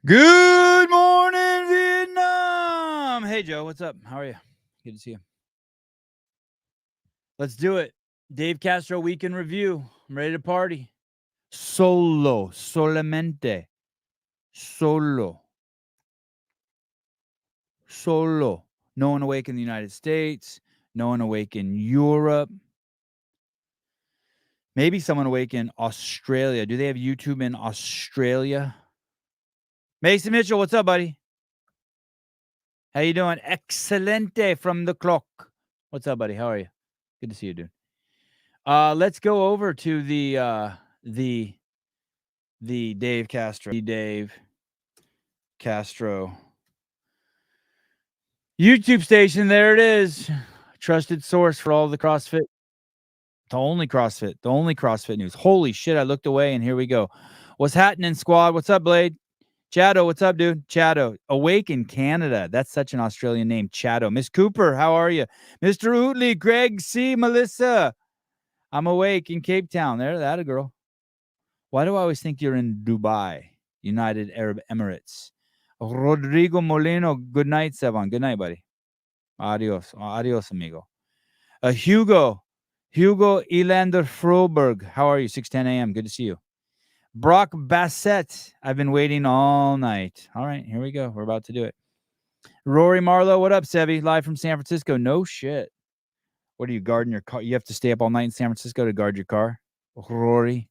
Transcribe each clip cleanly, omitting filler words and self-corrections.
Good morning, Vietnam. Hey, Joe. What's up? How are you? Good to see you. Let's do it. Dave Castro Weekend Review. I'm ready to party. Solo. Solamente. Solo. Solo. No one awake in the United States. No one awake in Europe. Maybe someone awake in Australia. Do they have YouTube in Australia? Mason Mitchell, what's up, buddy? How you doing? Excelente from the clock. What's up, buddy? How are you? Good to see you, dude. Let's go over to the Dave Castro. Dave Castro YouTube station. There it is. Trusted source for all the CrossFit. The only CrossFit news. Holy shit, I looked away and here we go. What's happening, squad? What's up, Blade? Chado, what's up, dude? Chado, awake in Canada. That's such an Australian name, Chado. Miss Cooper, how are you? Mr. Ootley, Greg C, Melissa. I'm awake in Cape Town. There, that a girl. Why do I always think you're in Dubai, United Arab Emirates? Rodrigo Molino, good night, Sevan. Good night, buddy. Adios. Adios, amigo. Hugo Elander Froberg. How are you? 6:10 a.m. Good to see you. Brock Bassett. I've been waiting all night. All right, here we go. We're about to do it. Rory Marlowe. What up, Sevi? Live from San Francisco. No shit. What are you guarding your car? You have to stay up all night in San Francisco to guard your car? Rory.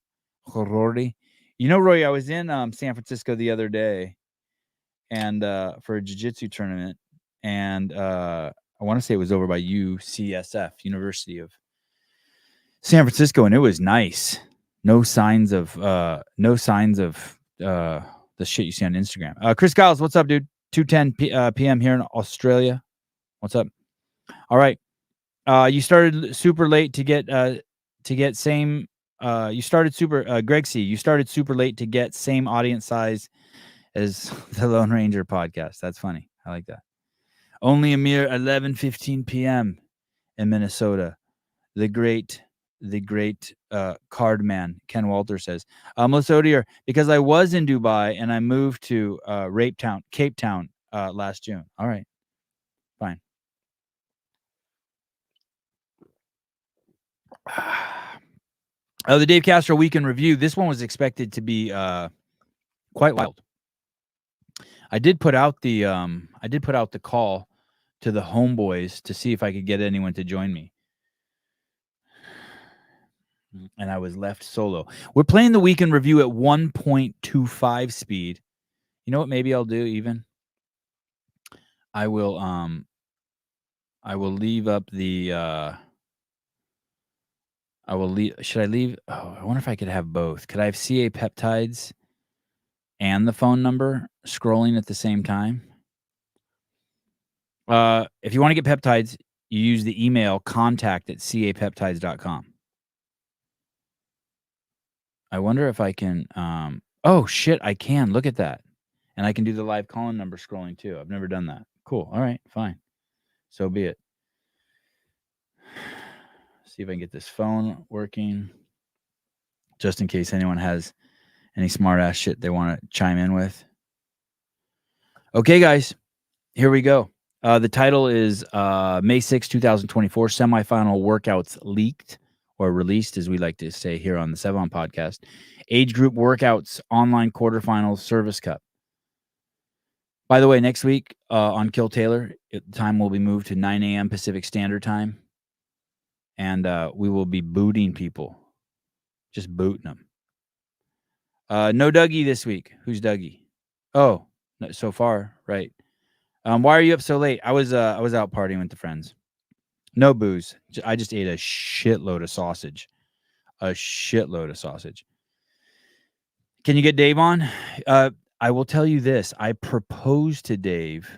You know, Roy, I was in San Francisco the other day and for a jiu-jitsu tournament, and I want to say it was over by UCSF, University of San Francisco, and it was nice. No signs of the shit you see on Instagram. Chris Giles, what's up, dude? 2:10 p.m. here in Australia. What's up? All right. You started super late to get same. You started super. Greg C. You started super late to get same audience size as the Lone Ranger podcast. That's funny. I like that. Only a mere 11:15 p.m. in Minnesota. The great card man Ken Walter says, Melissa Odier, because I was in Dubai and I moved to Cape Town last June. All right, fine. The Dave Castro Weekend Review. This one was expected to be quite wild. I did put out the call to the homeboys to see if I could get anyone to join me, and I was left solo. We're playing the Weekend Review at 1.25 speed. You know what? Maybe I'll do even. I will leave up the. Should I leave? Oh, I wonder if I could have both. Could I have CA peptides and the phone number scrolling at the same time? If you want to get peptides, you use the email contact@capeptides.com. I wonder if I can. Oh shit, I can. Look at that, and I can do the live call-in number scrolling too. I've never done that. Cool. All right, fine. So be it. See if I can get this phone working, just in case anyone has any smart ass shit they want to chime in with. Okay, guys, here we go. The title is May 6, 2024, Semifinal Workouts Leaked, or released, as we like to say here on the Sevon podcast. Age Group Workouts Online Quarterfinals Service Cup. By the way, next week on Kill Taylor, the time will be moved to 9 a.m. Pacific Standard Time. And we will be booting people. Just booting them. No Dougie this week. Who's Dougie? Oh, no, so far, right. Why are you up so late? I was out partying with the friends. No booze. I just ate a shitload of sausage. Can you get Dave on? I will tell you this. I proposed to Dave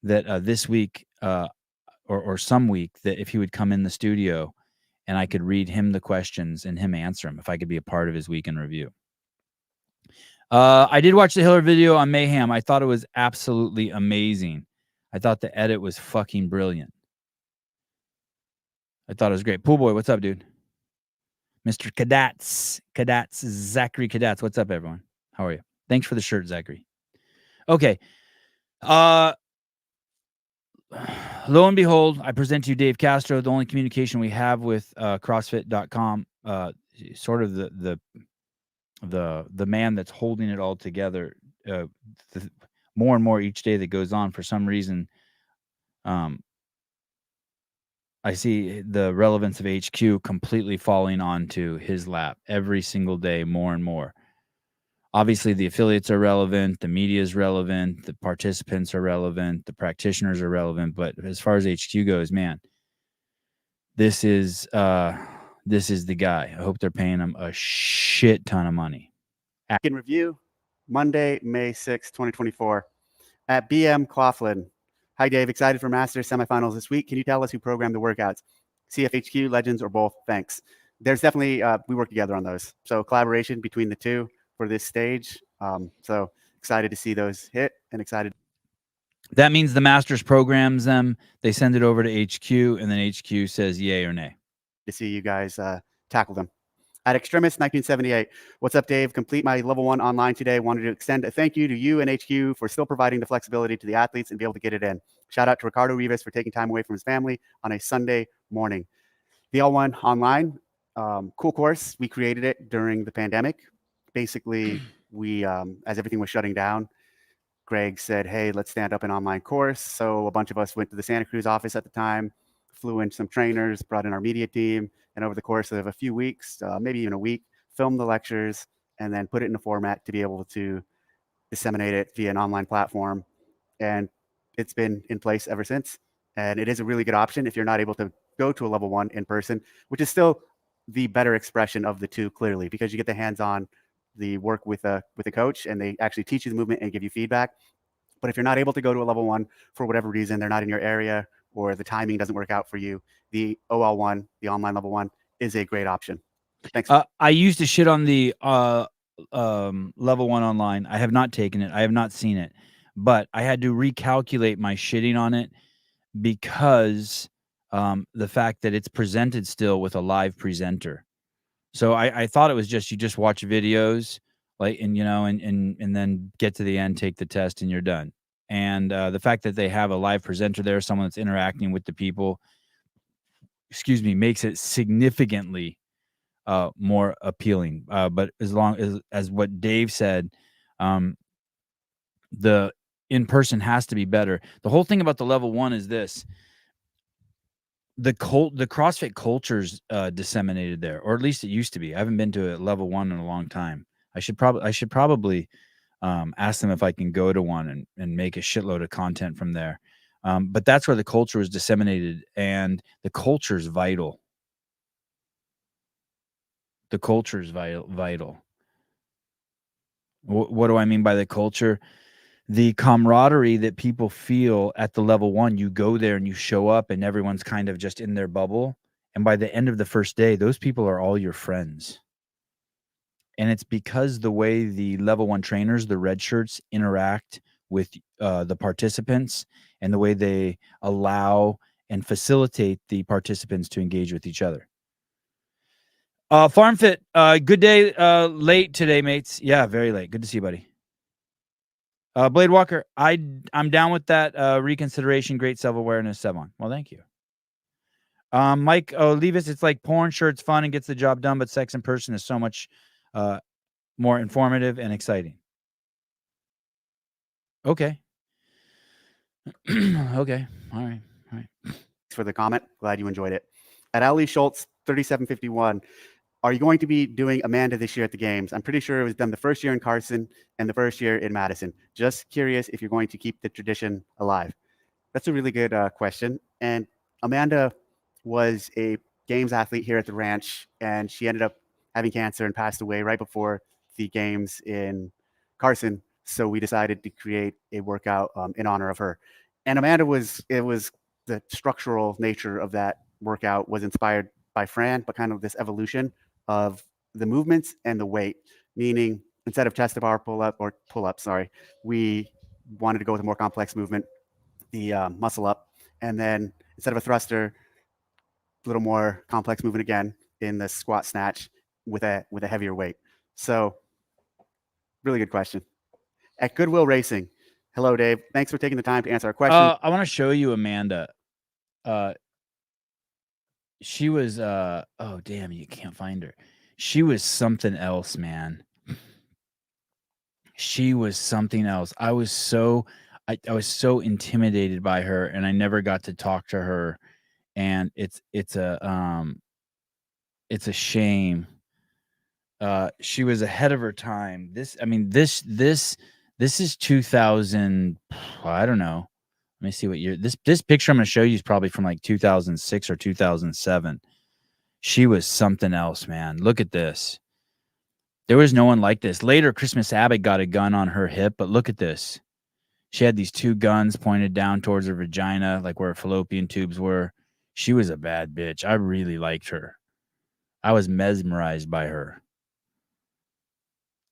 that this week or some week that if he would come in the studio and I could read him the questions and him answer them, if I could be a part of his weekend review. I did watch the Hiller video on Mayhem. I thought it was absolutely amazing. I thought the edit was fucking brilliant. I thought it was great. Pool Boy, what's up, dude? Mr. Kadats, Zachary Kadats. What's up, everyone? How are you? Thanks for the shirt, Zachary. Okay. Lo and behold, I present to you Dave Castro. The only communication we have with CrossFit.com, sort of the man that's holding it all together. More and more each day that goes on, for some reason, I see the relevance of HQ completely falling onto his lap every single day, more and more. Obviously, the affiliates are relevant, the media is relevant, the participants are relevant, the practitioners are relevant. But as far as HQ goes, man, this is the guy. I hope they're paying him a shit ton of money. In review, Monday, May 6, 2024, at BM Coughlin. Hi, Dave. Excited for Masters semifinals this week. Can you tell us who programmed the workouts? CFHQ, Legends, or both? Thanks. There's definitely, we work together on those. So collaboration between the two for this stage. So excited to see those hit and excited. That means the Masters programs them. They send it over to HQ, and then HQ says yay or nay. To see you guys tackle them. At Extremis 1978, what's up, Dave? Complete my level 1 online today. Wanted to extend a thank you to you and HQ for still providing the flexibility to the athletes and be able to get it in. Shout out to Ricardo Rivas for taking time away from his family on a Sunday morning. The L1 online, cool course. We created it during the pandemic. Basically, we, as everything was shutting down, Greg said, hey, let's stand up an online course. So a bunch of us went to the Santa Cruz office at the time, flew in some trainers, brought in our media team, and over the course of a few weeks, maybe even a week, filmed the lectures and then put it in a format to be able to disseminate it via an online platform. And it's been in place ever since. And it is a really good option if you're not able to go to a level 1 in person, which is still the better expression of the two, clearly, because you get the hands-on, the work with a coach, and they actually teach you the movement and give you feedback. But if you're not able to go to a level 1 for whatever reason, they're not in your area or the timing doesn't work out for you, the OL1, the online level 1, is a great option. Thanks. I used to shit on the level 1 online. I have not taken it. I have not seen it, but I had to recalculate my shitting on it because the fact that it's presented still with a live presenter. So I thought it was just you just watch videos, like, and and then get to the end, take the test, and you're done. And the fact that they have a live presenter there, someone that's interacting with the people, makes it significantly more appealing. But as long as what Dave said, the in person has to be better. The whole thing about the level 1 is this: the CrossFit culture's disseminated there, or at least it used to be. I haven't been to a level 1 in a long time. I should probably ask them if I can go to one and make a shitload of content from there. But that's where the culture was disseminated, and the culture is vital. The culture is vital. What do I mean by the culture? The camaraderie that people feel at the level 1. You go there and you show up and everyone's kind of just in their bubble. And by the end of the first day, those people are all your friends. And it's because the way the level 1 trainers, the red shirts, interact with the participants and the way they allow and facilitate the participants to engage with each other. FarmFit, good day. Late today, mates. Yeah, very late. Good to see you, buddy. Blade Walker, I'm down with that reconsideration. Great self-awareness, Sevon. Well, thank you. Mike Levis, it's like porn. Sure, it's fun and gets the job done, but sex in person is so much more informative and exciting. Okay. Okay. All right. Thanks for the comment. Glad you enjoyed it. At Ali Schultz, 3751. Are you going to be doing Amanda this year at the games? I'm pretty sure it was done the first year in Carson and the first year in Madison. Just curious if you're going to keep the tradition alive. That's a really good question. And Amanda was a games athlete here at the ranch, and she ended up having cancer and passed away right before the games in Carson. So we decided to create a workout in honor of her. And Amanda the structural nature of that workout was inspired by Fran, but kind of this evolution of the movements and the weight, meaning instead of chest to bar pull up, we wanted to go with a more complex movement, the muscle up, and then instead of a thruster, a little more complex movement again in the squat snatch with a heavier weight. So really good question. at Goodwill Racing. Hello, Dave. Thanks for taking the time to answer our question. I want to show you Amanda. She was oh damn, you can't find her. She was something else, man. She was something else. I was so intimidated by her, and I never got to talk to her. And it's a shame. She was ahead of her time. This is 2000. I don't know. Let me see what year. This picture I'm going to show you is probably from like 2006 or 2007. She was something else, man. Look at this. There was no one like this. Later, Christmas Abbott got a gun on her hip, but look at this. She had these two guns pointed down towards her vagina, like where her fallopian tubes were. She was a bad bitch. I really liked her. I was mesmerized by her.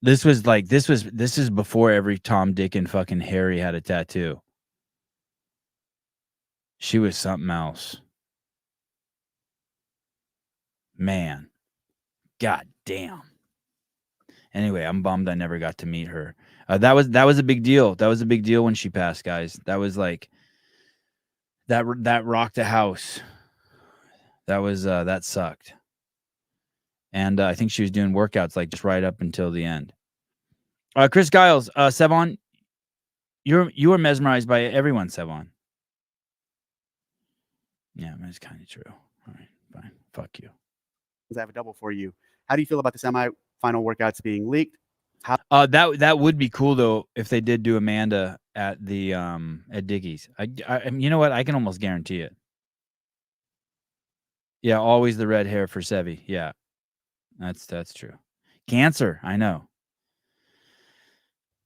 This is before every Tom, Dick, and fucking Harry had a tattoo. She was something else. Man. God damn. Anyway, I'm bummed I never got to meet her. That was a big deal. That was a big deal when she passed, guys. That was like that rocked the house. That sucked. And I think she was doing workouts like just right up until the end. Chris Giles, Sevon, you were mesmerized by everyone, Sevon. Yeah, that's kind of true. All right, fine. Fuck you. I have a double for you. How do you feel about the semifinal workouts being leaked? That would be cool though if they did do Amanda at the at Dickey's. I you know what? I can almost guarantee it. Yeah, always the red hair for Sevi. Yeah, that's true. Cancer, I know.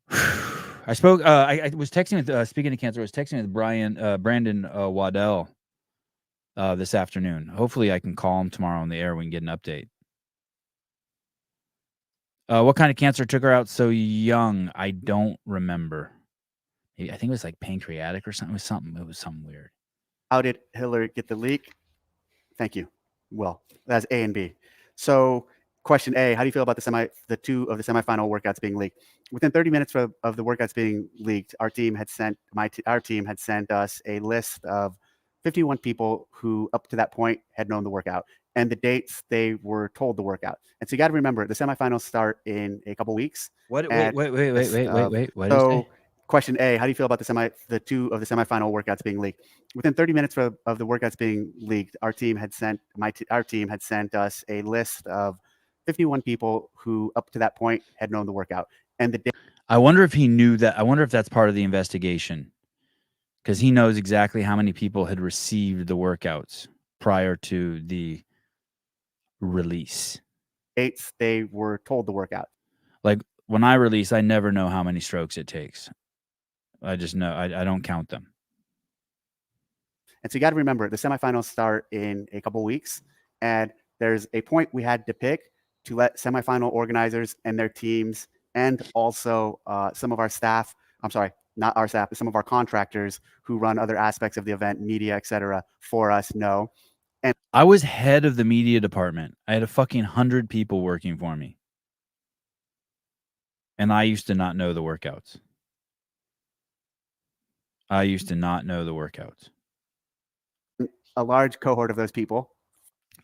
I spoke. I was texting with. Speaking of cancer, I was texting with Brandon Waddell this afternoon. Hopefully, I can call him tomorrow on the air. We can get an update. What kind of cancer took her out so young? I don't remember. I think it was like pancreatic or something. It was something weird. How did Hillary get the leak? Thank you. Well, that's A and B. So question A, how do you feel about the two of the semifinal workouts being leaked? Within 30 minutes of the workouts being leaked, our team had sent us a list of 51 people who up to that point had known the workout and the dates they were told the workout. And so you got to remember the semifinals start in a couple weeks. Wait. What did you say? Question A, how do you feel about the two of the semifinal workouts being leaked? Within 30 minutes of the workouts being leaked, our team had sent us a list of 51 people who up to that point had known the workout. And I wonder if he knew that. I wonder if that's part of the investigation, because he knows exactly how many people had received the workouts prior to the release. Dates they were told the workout. Like when I release, I never know how many strokes it takes. I just know I don't count them. And so you got to remember the semifinals start in a couple weeks, and there's a point we had to pick to let semifinal organizers and their teams, and also some of our staff. I'm sorry, not our staff, but some of our contractors who run other aspects of the event, media, etc., for us know. And I was head of the media department. I had a fucking 100 people working for me, and I used to not know the workouts. A large cohort of those people.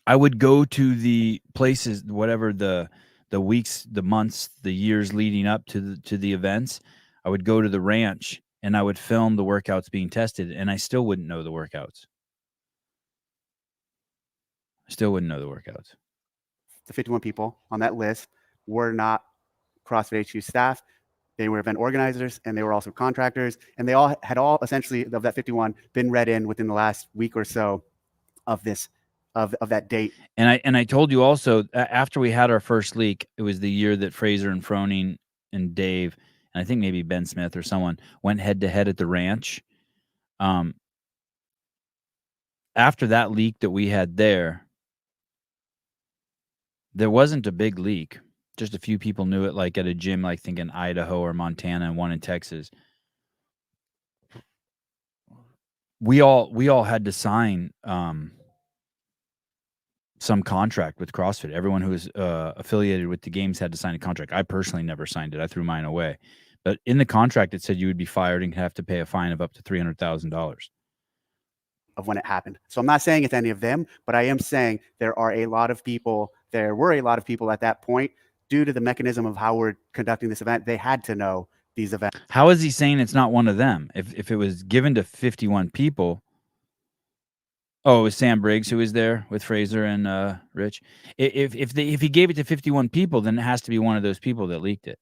I would go to the places, whatever the weeks, the months, the years leading up to the events. I would go to the ranch and I would film the workouts being tested, and I still wouldn't know the workouts. The 51 people on that list were not CrossFit HQ staff. They were event organizers, and they were also contractors, and they all had essentially of that 51 been read in within the last week or so of that date. And I told you also, after we had our first leak, it was the year that Fraser and Froning and Dave, and I think maybe Ben Smith or someone, went head to head at the ranch. After that leak that we had there wasn't a big leak. Just a few people knew it, like at a gym, like think in Idaho or Montana, and one in Texas. We all had to sign some contract with CrossFit. Everyone who was affiliated with the games had to sign a contract. I personally never signed it. I threw mine away. But in the contract, it said you would be fired and have to pay a fine of up to $300,000. Of when it happened. So I'm not saying it's any of them, but I am saying there were a lot of people at that point, due to the mechanism of how we're conducting this event. They had to know these events. How is he saying it's not one of them? If it was given to 51 people, oh, it was Sam Briggs who was there with Fraser and Rich. If he gave it to 51 people, then it has to be one of those people that leaked it.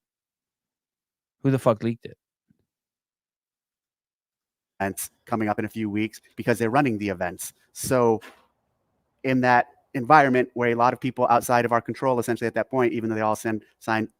Who the fuck leaked it? Events coming up in a few weeks because they're running the events. So in that environment where a lot of people outside of our control, essentially at that point, even though they all signed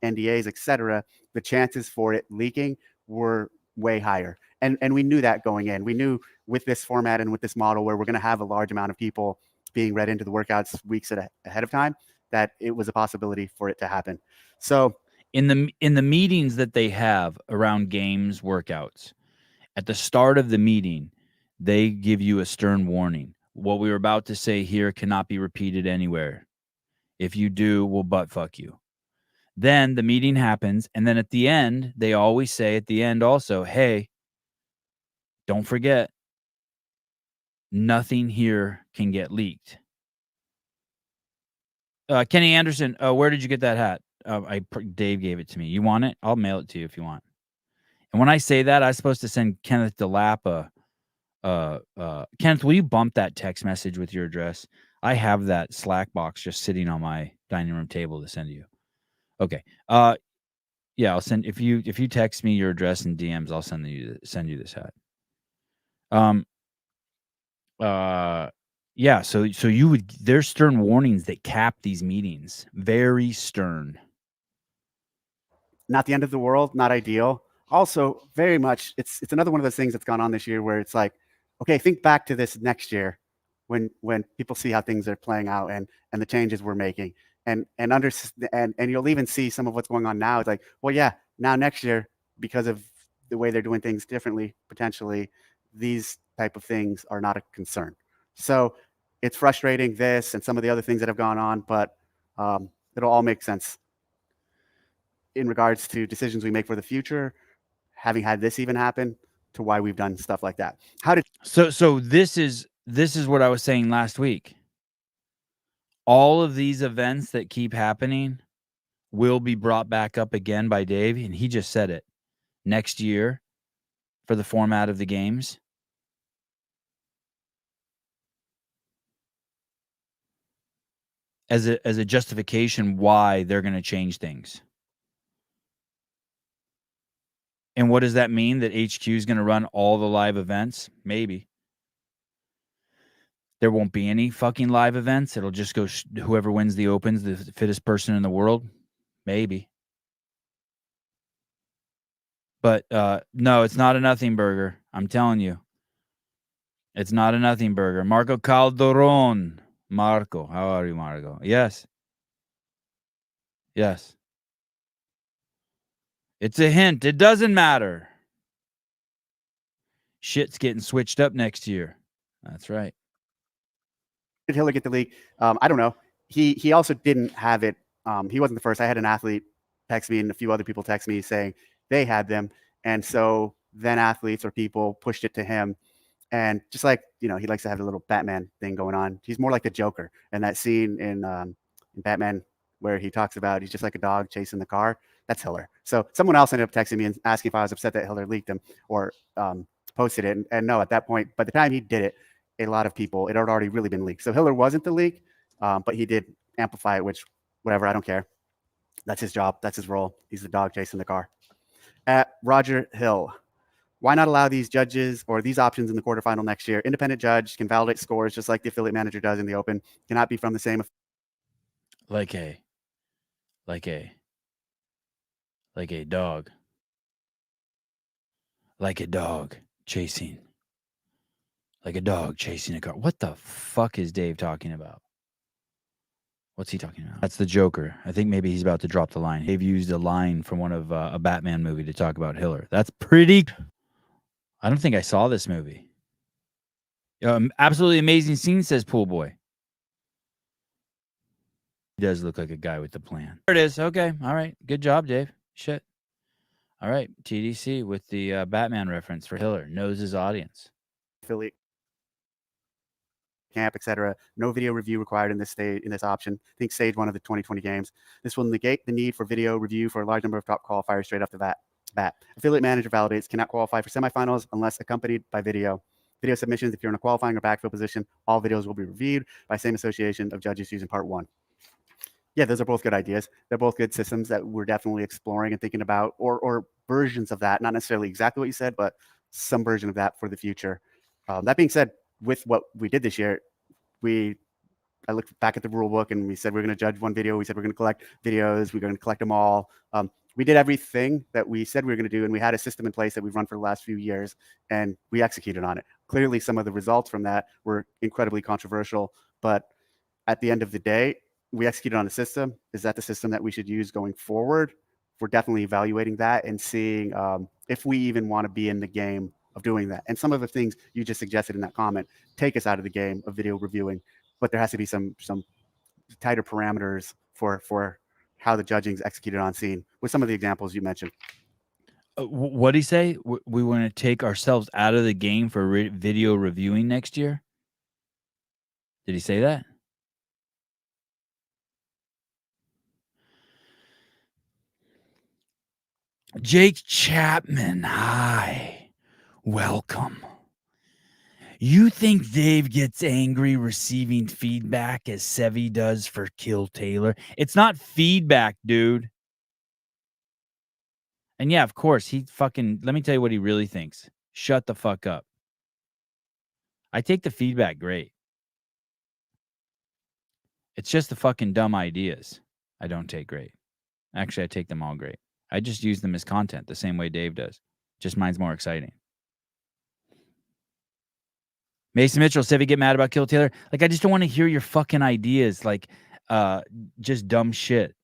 NDAs, etc., the chances for it leaking were way higher. And we knew that going in. We knew with this format and with this model where we're going to have a large amount of people being read into the workouts weeks ahead of time, that it was a possibility for it to happen. So in the meetings that they have around games workouts, at the start of the meeting, they give you a stern warning. What we were about to say here cannot be repeated anywhere. If you do, we'll butt fuck you. Then the meeting happens, and then at the end, they always say at the end also, hey, don't forget, nothing here can get leaked. Kenny Anderson, where did you get that hat? Dave gave it to me. You want it? I'll mail it to you if you want. And when I say that, I'm supposed to send Kenneth DeLap Kenneth, will you bump that text message with your address? I have that Slack box just sitting on my dining room table to send to you. Okay. Yeah, I'll send if you text me your address and DMs, I'll send you this hat. Yeah, so there's stern warnings that cap these meetings. Very stern. Not the end of the world, not ideal. Also, very much, it's another one of those things that's gone on this year where it's like, okay, think back to this next year when people see how things are playing out and the changes we're making. And you'll even see some of what's going on now. It's like, well, yeah, now next year, because of the way they're doing things differently, potentially, these type of things are not a concern. So it's frustrating, this and some of the other things that have gone on, but it'll all make sense in regards to decisions we make for the future, having had this even happen, to why we've done stuff like that. So this is what I was saying last week. All of these events that keep happening will be brought back up again by Dave, and he just said it. Next year for the format of the games. As a justification why they're going to change things. And what does that mean? That HQ is going to run all the live events? Maybe. There won't be any fucking live events. It'll just go whoever wins the Opens, the fittest person in the world. Maybe. But no, it's not a nothing burger. I'm telling you. It's not a nothing burger. Marco Calderon. Marco. How are you, Marco? Yes. Yes. It's a hint. It doesn't matter. Shit's getting switched up next year. That's right. Did Hiller get the league? I don't know. He also didn't have it. He wasn't the first. I had an athlete text me and a few other people text me saying they had them. And so then athletes or people pushed it to him. And just like, he likes to have a little Batman thing going on. He's more like the Joker. And that scene in Batman where he talks about he's just like a dog chasing the car. That's Hiller. So someone else ended up texting me and asking if I was upset that Hiller leaked them or posted it. And no, at that point, by the time he did it, a lot of people, it had already really been leaked. So Hiller wasn't the leak, but he did amplify it, which, whatever, I don't care. That's his job. That's his role. He's the dog chasing the car. At Roger Hill, why not allow these judges or these options in the quarterfinal next year? Independent judge can validate scores just like the affiliate manager does in the Open. Cannot be from the same. Like a dog. Like a dog chasing. Like a dog chasing a car. What the fuck is Dave talking about? What's he talking about? That's the Joker. I think maybe he's about to drop the line. Dave used a line from one of a Batman movie to talk about Hiller. That's pretty. I don't think I saw this movie. Absolutely amazing scene, says Pool Boy. He does look like a guy with a plan. There it is. Okay. All right. Good job, Dave. Shit. All right, TDC with the Batman reference for Hiller knows his audience. Affiliate camp, etc. No video review required in this option. Think stage 1 of the 2020 games. This will negate the need for video review for a large number of top qualifiers straight off the bat. Affiliate manager validates cannot qualify for semifinals unless accompanied by video. Video submissions, if you're in a qualifying or backfill position, all videos will be reviewed by same association of judges using part 1. Yeah, those are both good ideas. They're both good systems that we're definitely exploring and thinking about, or versions of that, not necessarily exactly what you said, but some version of that for the future. That being said, with what we did this year, I looked back at the rule book and we said we're going to judge one video. We said we're going to collect videos. We're going to collect them all. We did everything that we said we were going to do, and we had a system in place that we've run for the last few years, and we executed on it. Clearly, some of the results from that were incredibly controversial, but at the end of the day, we executed on a system. Is that the system that we should use going forward? We're definitely evaluating that and seeing if we even want to be in the game of doing that. And some of the things you just suggested in that comment take us out of the game of video reviewing, but there has to be some tighter parameters for how the judging is executed on scene with some of the examples you mentioned. What did he say? We want to take ourselves out of the game for video reviewing next year? Did he say that? Jake Chapman, hi. Welcome. You think Dave gets angry receiving feedback as Sevi does for Kill Taylor? It's not feedback, dude. And yeah, of course, he fucking, let me tell you what he really thinks. Shut the fuck up. I take the feedback great. It's just the fucking dumb ideas I don't take great. Actually, I take them all great. I just use them as content the same way Dave does. Just mine's more exciting. Mason Mitchell, Sevi get mad about Kill Taylor. Like, I just don't want to hear your fucking ideas. Like, just dumb shit.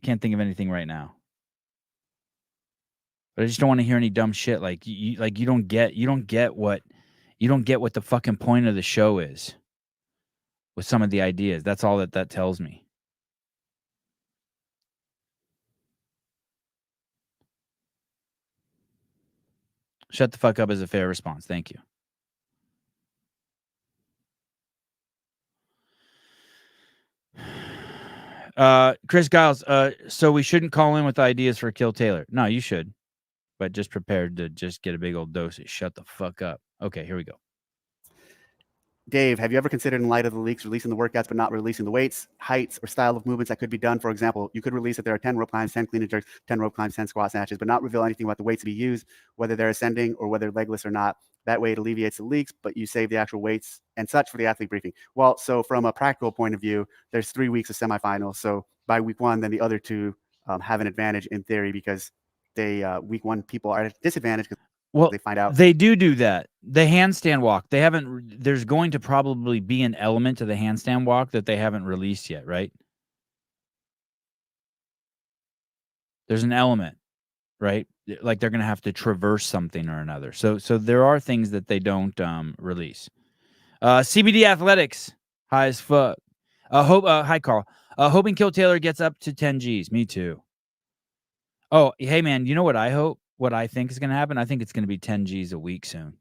Can't think of anything right now. But I just don't want to hear any dumb shit. Like, you don't get what the fucking point of the show is with some of the ideas. That's all that tells me. Shut the fuck up is a fair response. Thank you. Chris Giles, so we shouldn't call in with ideas for Kill Taylor. No, you should. But just prepared to just get a big old dose of shut the fuck up. Okay, here we go. Dave, have you ever considered, in light of the leaks, releasing the workouts but not releasing the weights, heights, or style of movements that could be done? For example, you could release that there are 10 rope climbs, 10 clean and jerks, 10 rope climbs, 10 squat snatches, but not reveal anything about the weights to be used, whether they're ascending or whether legless or not. That way it alleviates the leaks, but you save the actual weights and such for the athlete briefing. Well, so from a practical point of view, there's 3 weeks of semifinals. So by week 1, then the other 2 have an advantage in theory, because they week 1 people are at a disadvantage because they find out. They do that. The handstand walk. They haven't. There's going to probably be an element to the handstand walk that they haven't released yet, right? There's an element, right? Like they're going to have to traverse something or another. So there are things that they don't release. CBD Athletics, high as fuck. Hi Carl. Hoping Kill Taylor gets up to 10 Gs. Me too. Oh, hey man, you know what I hope? What I think is going to happen? I think it's going to be 10 Gs a week soon.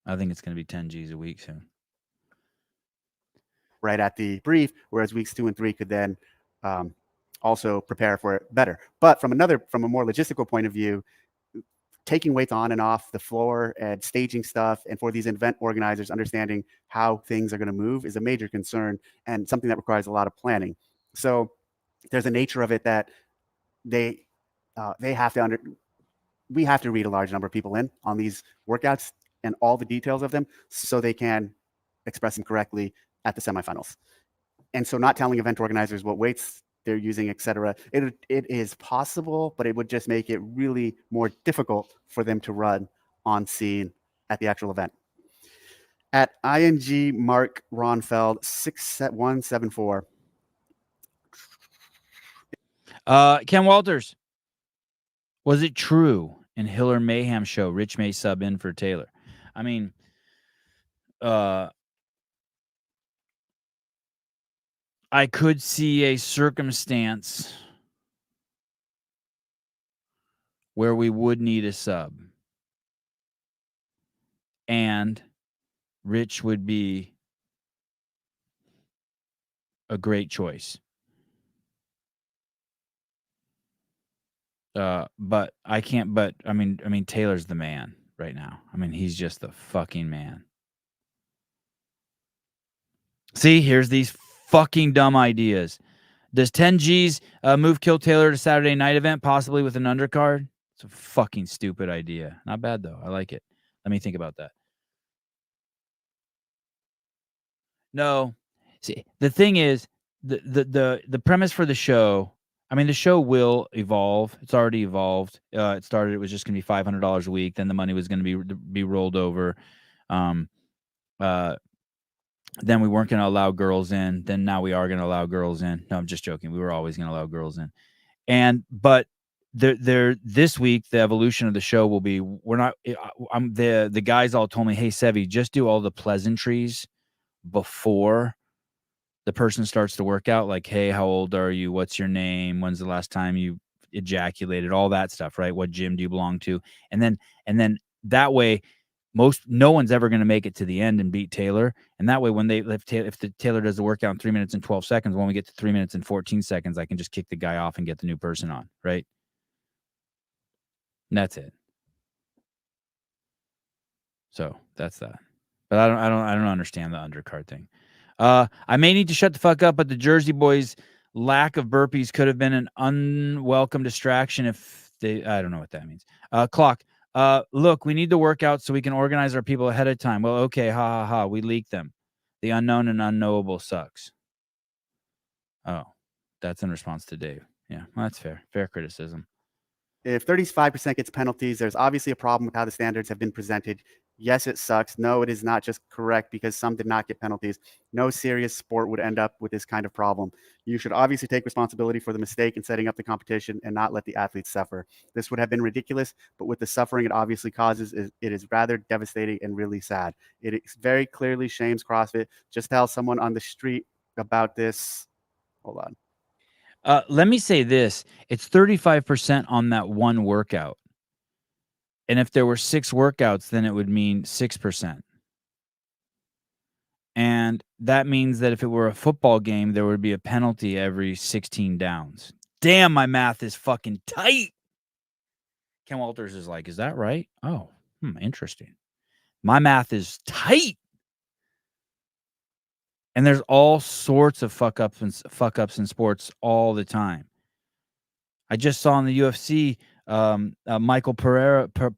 I think it's going to be 10 Gs a week soon. Right at the brief, whereas weeks 2 and 3 could then also prepare for it better. But from a more logistical point of view, taking weights on and off the floor and staging stuff, and for these event organizers, understanding how things are going to move is a major concern and something that requires a lot of planning. So there's a nature of it that they have to we have to read a large number of people in on these workouts and all the details of them so they can express them correctly at the semifinals. And so not telling event organizers what weights they're using, etc., it is possible, but it would just make it really more difficult for them to run on scene at the actual event. At ING Mark Ronfeld 6174. Ken Walters. Was it true in Hiller Mayhem show Rich may sub in for Taylor? I mean, I could see a circumstance where we would need a sub. And Rich would be a great choice. But I can't. But I mean, Taylor's the man right now. I mean, he's just the fucking man. See, here's these fucking dumb ideas. Does 10 G's move Kill Taylor to Saturday night event, possibly with an undercard? It's a fucking stupid idea. Not bad though. I like it. Let me think about that. No, see, the thing is, the premise for the show. I mean, the show will evolve. It's already evolved. It started. It was just going to be $500 a week. Then the money was going to be rolled over. Um, then we weren't going to allow girls in. Then now we are going to allow girls in. No, I'm just joking. We were always going to allow girls in. But this week the evolution of the show will be the guys all told me, hey Sevi, just do all the pleasantries before the person starts to work out, like, hey, how old are you? What's your name? When's the last time you ejaculated? All that stuff, right? What gym do you belong to? And then that way, no one's ever going to make it to the end and beat Taylor. And that way, if the Taylor does the workout in 3 minutes and 12 seconds, when we get to 3 minutes and 14 seconds, I can just kick the guy off and get the new person on, right? And that's it. So that's that. But I don't understand the undercard thing. I may need to shut the fuck up, but the Jersey boys' lack of burpees could have been an unwelcome distraction if they. I don't know what that means. Clock. Look, we need to work out so we can organize our people ahead of time. Well, okay, ha ha ha. We leaked them. The unknown and unknowable sucks. Oh, that's in response to Dave. Yeah, well, that's fair. Fair criticism. If 35% gets penalties, there's obviously a problem with how the standards have been presented. Yes, it sucks. No, it is not just correct because some did not get penalties. No serious sport would end up with this kind of problem. You should obviously take responsibility for the mistake in setting up the competition and not let the athletes suffer. This would have been ridiculous, but with the suffering it obviously causes, it is rather devastating and really sad. It very clearly shames CrossFit. Just tell someone on the street about this. Hold on. Let me say this. It's 35% on that one workout. And if there were 6 workouts, then it would mean 6%. And that means that if it were a football game, there would be a penalty every 16 downs. Damn, my math is fucking tight. Ken Walters is like, is that right? Oh, interesting. My math is tight. And there's all sorts of fuck ups in sports all the time. I just saw in the UFC, Michael Pereira did a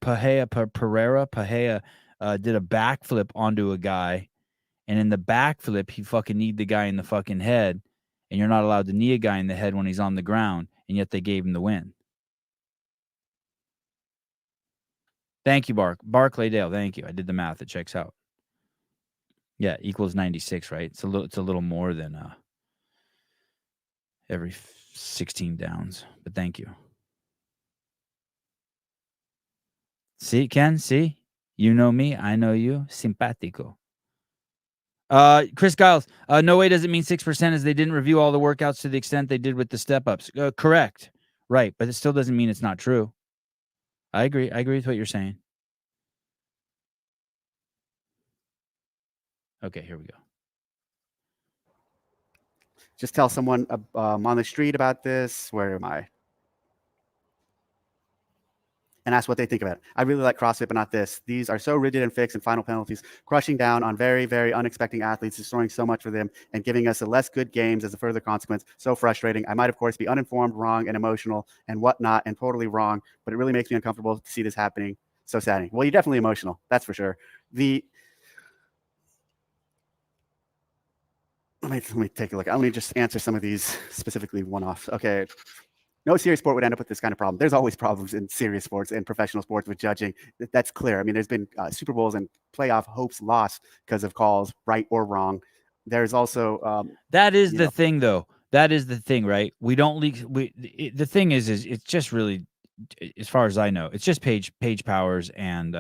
backflip onto a guy, and in the backflip, he fucking kneed the guy in the fucking head, and you're not allowed to knee a guy in the head when he's on the ground, and yet they gave him the win. Thank you, Barclay Dale. Thank you. I did the math. It checks out. Yeah, equals 96, right? It's a little more than every 16 downs, but thank you. See, Ken, see? You know me, I know you. Simpatico. Chris Giles, no way does it mean 6% as they didn't review all the workouts to the extent they did with the step-ups. Correct. Right, but it still doesn't mean it's not true. I agree. I agree with what you're saying. Okay, here we go. Just tell someone on the street about this. Where am I? And ask what they think about it. I really like CrossFit, but not this. These are so rigid and fixed, and final penalties, crushing down on very, very unexpected athletes, destroying so much for them, and giving us a less good games as a further consequence. So frustrating. I might, of course, be uninformed, wrong, and emotional, and whatnot, and totally wrong, but it really makes me uncomfortable to see this happening. So saddening. Well, you're definitely emotional. That's for sure. Let me take a look. Let me just answer some of these specifically one-off. Okay. No serious sport would end up with this kind of problem. There's always problems in serious sports and professional sports with judging. That's clear. I mean, there's been Super Bowls and playoff hopes lost because of calls, right or wrong. There's also that is the thing, though. That is the thing, right? We don't leak. The thing is it's just really, as far as I know, it's just Paige Powers and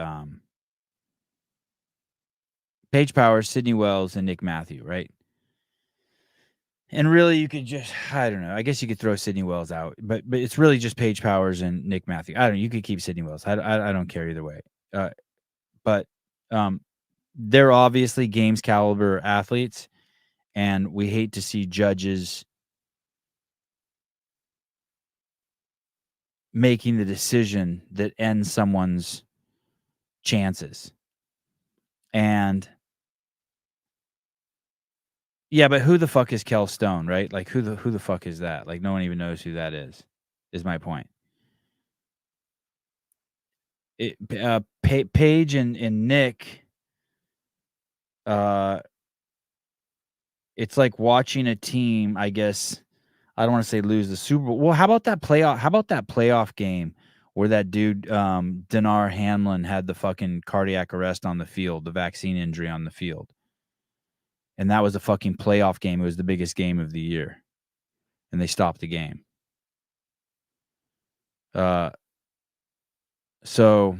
Paige Powers, Sydney Wells, and Nick Matthew, right? And really, you could just, I don't know. I guess you could throw Sydney Wells out, but it's really just Paige Powers and Nick Matthews. I don't know. You could keep Sydney Wells. I don't care either way. But they're obviously games caliber athletes, and we hate to see judges making the decision that ends someone's chances. And yeah, but who the fuck is Kel Stone, right? Like who the fuck is that? Like no one even knows who that is my point. Paige and Nick, it's like watching a team, I guess. I don't want to say lose the Super Bowl. Well, how about that playoff game where that dude Dinar Hamlin had the fucking cardiac arrest on the field, the vaccine injury on the field. And that was a fucking playoff game. It was the biggest game of the year. And they stopped the game. So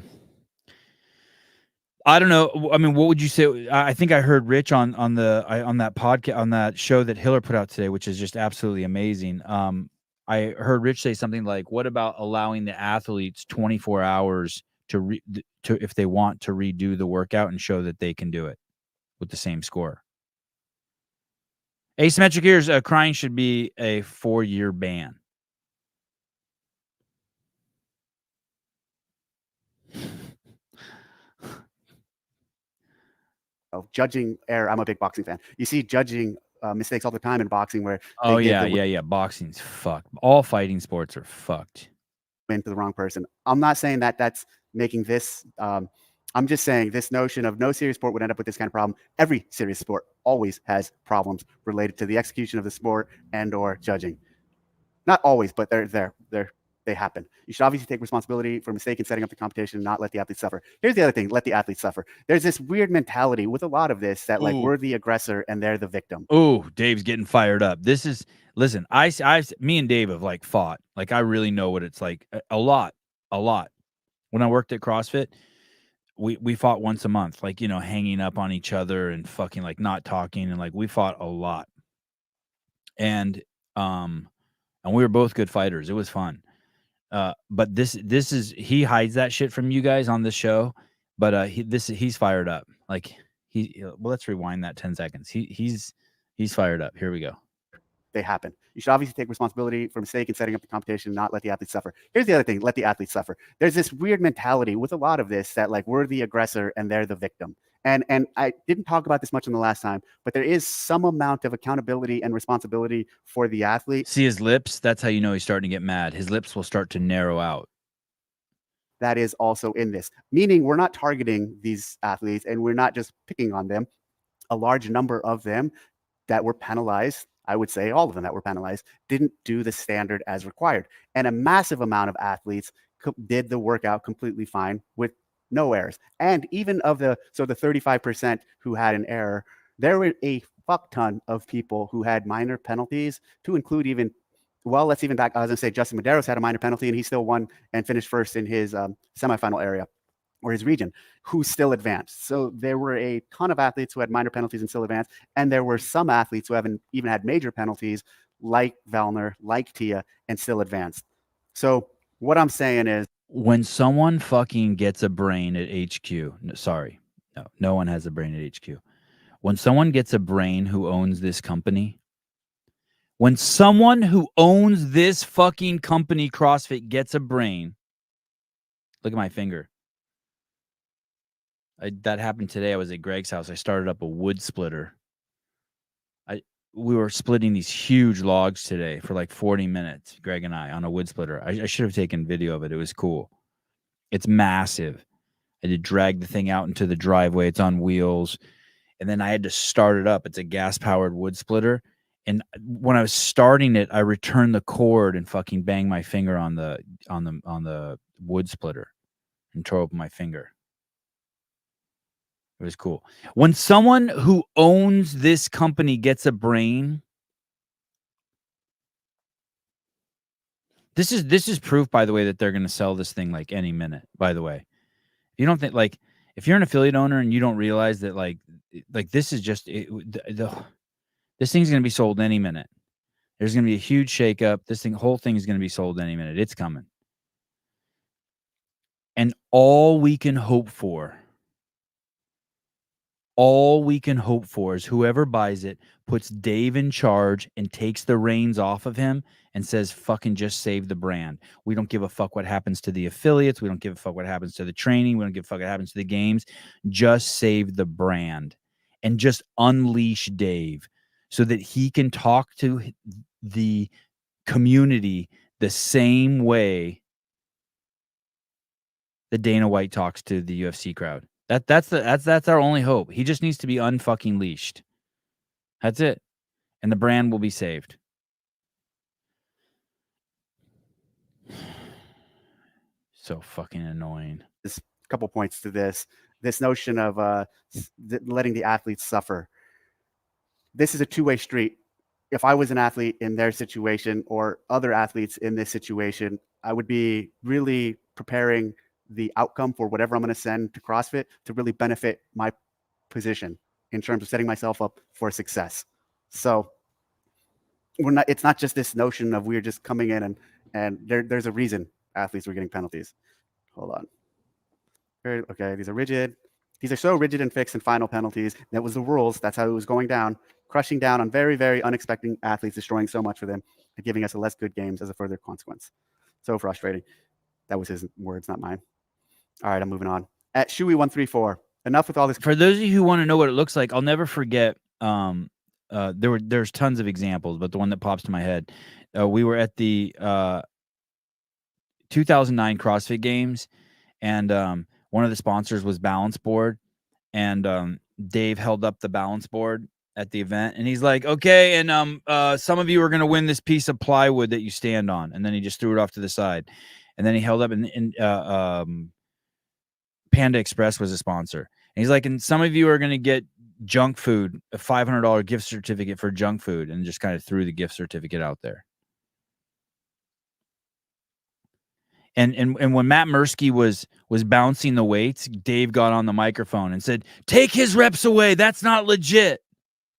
I don't know. I mean, what would you say? I think I heard Rich on that podcast, on that show that Hiller put out today, which is just absolutely amazing. I heard Rich say something like, "What about allowing the athletes 24 hours to if they want to redo the workout and show that they can do it with the same score?" Asymmetric ears, crying should be a 4-year ban. Judging error. I'm a big boxing fan. You see judging mistakes all the time in boxing where oh yeah. Boxing's fucked. All fighting sports are fucked. Win to the wrong person. I'm not saying that that's making this. I'm just saying this notion of no serious sport would end up with this kind of problem. Every serious sport always has problems related to the execution of the sport and or judging. Not always, but they happen. You should obviously take responsibility for mistake in setting up the competition and not let the athletes suffer. Here's the other thing, let the athletes suffer. There's this weird mentality with a lot of this that like we're the aggressor and they're the victim. Oh, Dave's getting fired up. Listen, me and Dave have like fought. Like I really know what it's like a lot. When I worked at CrossFit, we fought once a month, like, hanging up on each other and fucking like not talking. And like, we fought a lot. And we were both good fighters. It was fun. But this is, he hides that shit from you guys on this show, but he's fired up. Like well, let's rewind that 10 seconds. He's fired up. Here we go. They happen. You should obviously take responsibility for mistake in setting up the competition and not let the athletes suffer. Here's the other thing, let the athletes suffer. There's this weird mentality with a lot of this that like we're the aggressor and they're the victim. And I didn't talk about this much in the last time, but there is some amount of accountability and responsibility for the athlete. See his lips? That's how you know he's starting to get mad. His lips will start to narrow out. That is also in this, meaning we're not targeting these athletes and we're not just picking on them. A large number of them that were penalized, I would say all of them that were penalized, didn't do the standard as required. And a massive amount of athletes did the workout completely fine with no errors. And even of the 35% who had an error, there were a fuck ton of people who had minor penalties, to include even, well, let's even back, I was going to say Justin Medeiros had a minor penalty and he still won and finished first in his semifinal area or his region, who still advanced. So there were a ton of athletes who had minor penalties and still advanced. And there were some athletes who haven't even had major penalties, like Vellner, like Tia, and still advanced. So what I'm saying is, when someone fucking gets a brain at HQ, no one has a brain at HQ. When someone gets a brain who owns this company, when someone who owns this fucking company, CrossFit, gets a brain, look at my finger. That happened today. I was at Greg's house. I started up a wood splitter. We were splitting these huge logs today for like 40 minutes, Greg and I, on a wood splitter. I should have taken video of it. It was cool. It's massive. I had to drag the thing out into the driveway. It's on wheels. And then I had to start it up. It's a gas-powered wood splitter. And when I was starting it, I returned the cord and fucking banged my finger on the wood splitter and tore open my finger. It was cool. When someone who owns this company gets a brain, this is proof, by the way, that they're going to sell this thing like any minute. By the way, you don't think, like, if you're an affiliate owner and you don't realize that like this is just this thing's going to be sold any minute. There's going to be a huge shakeup. This whole thing is going to be sold any minute. It's coming. And all we can hope for is whoever buys it puts Dave in charge and takes the reins off of him and says, fucking just save the brand. We don't give a fuck what happens to the affiliates. We don't give a fuck what happens to the training. We don't give a fuck what happens to the games. Just save the brand and just unleash Dave so that he can talk to the community the same way that Dana White talks to the UFC crowd. That's our only hope. He just needs to be unfucking leashed. That's it. And the brand will be saved. So fucking annoying. There's a couple points to this notion of letting the athletes suffer. This is a two-way street. If I was an athlete in their situation or other athletes in this situation, I would be really preparing the outcome for whatever I'm going to send to CrossFit to really benefit my position in terms of setting myself up for success. So it's not just this notion of we're just coming in and there's a reason athletes were getting penalties. Hold on. Okay, these are rigid. These are so rigid and fixed and final penalties. That was the rules. That's how it was going down, crushing down on very, very unexpected athletes, destroying so much for them and giving us a less good games as a further consequence. So frustrating. That was his words, not mine. All right, I'm moving on. At Shui134, enough with all this. For those of you who want to know what it looks like, I'll never forget. There's tons of examples, but the one that pops to my head, we were at the 2009 CrossFit Games, and one of the sponsors was Balance Board, and Dave held up the balance board at the event, and he's like, "Okay, and some of you are going to win this piece of plywood that you stand on," and then he just threw it off to the side, and then he held up, and Panda Express was a sponsor, and he's like, "And some of you are going to get junk food, a $500 gift certificate for junk food," and just kind of threw the gift certificate out there. And when Matt Mursky was bouncing the weights, Dave got on the microphone and said, "Take his reps away. That's not legit."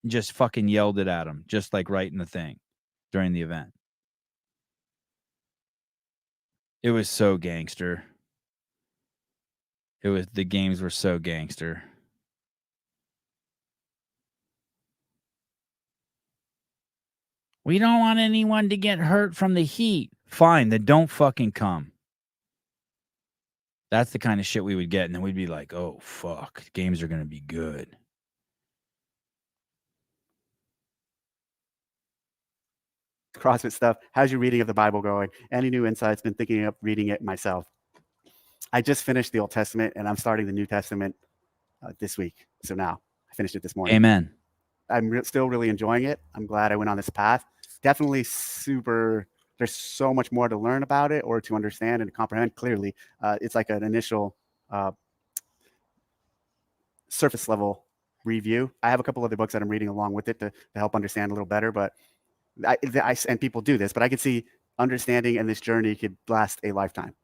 And just fucking yelled it at him, just like right in the thing during the event. It was so gangster. The games were so gangster. We don't want anyone to get hurt from the heat. Fine, then don't fucking come. That's the kind of shit we would get, and then we'd be like, "Oh fuck, games are gonna be good." CrossFit stuff. How's your reading of the Bible going? Any new insights? Been thinking of reading it myself. I just finished the Old Testament, and I'm starting the New Testament this week. So now I finished it this morning. Amen. I'm still really enjoying it. I'm glad I went on this path. Definitely super. There's so much more to learn about it or to understand and comprehend clearly. It's like an initial surface level review. I have a couple other books that I'm reading along with it to help understand a little better, but and people do this, but I could see understanding and this journey could last a lifetime.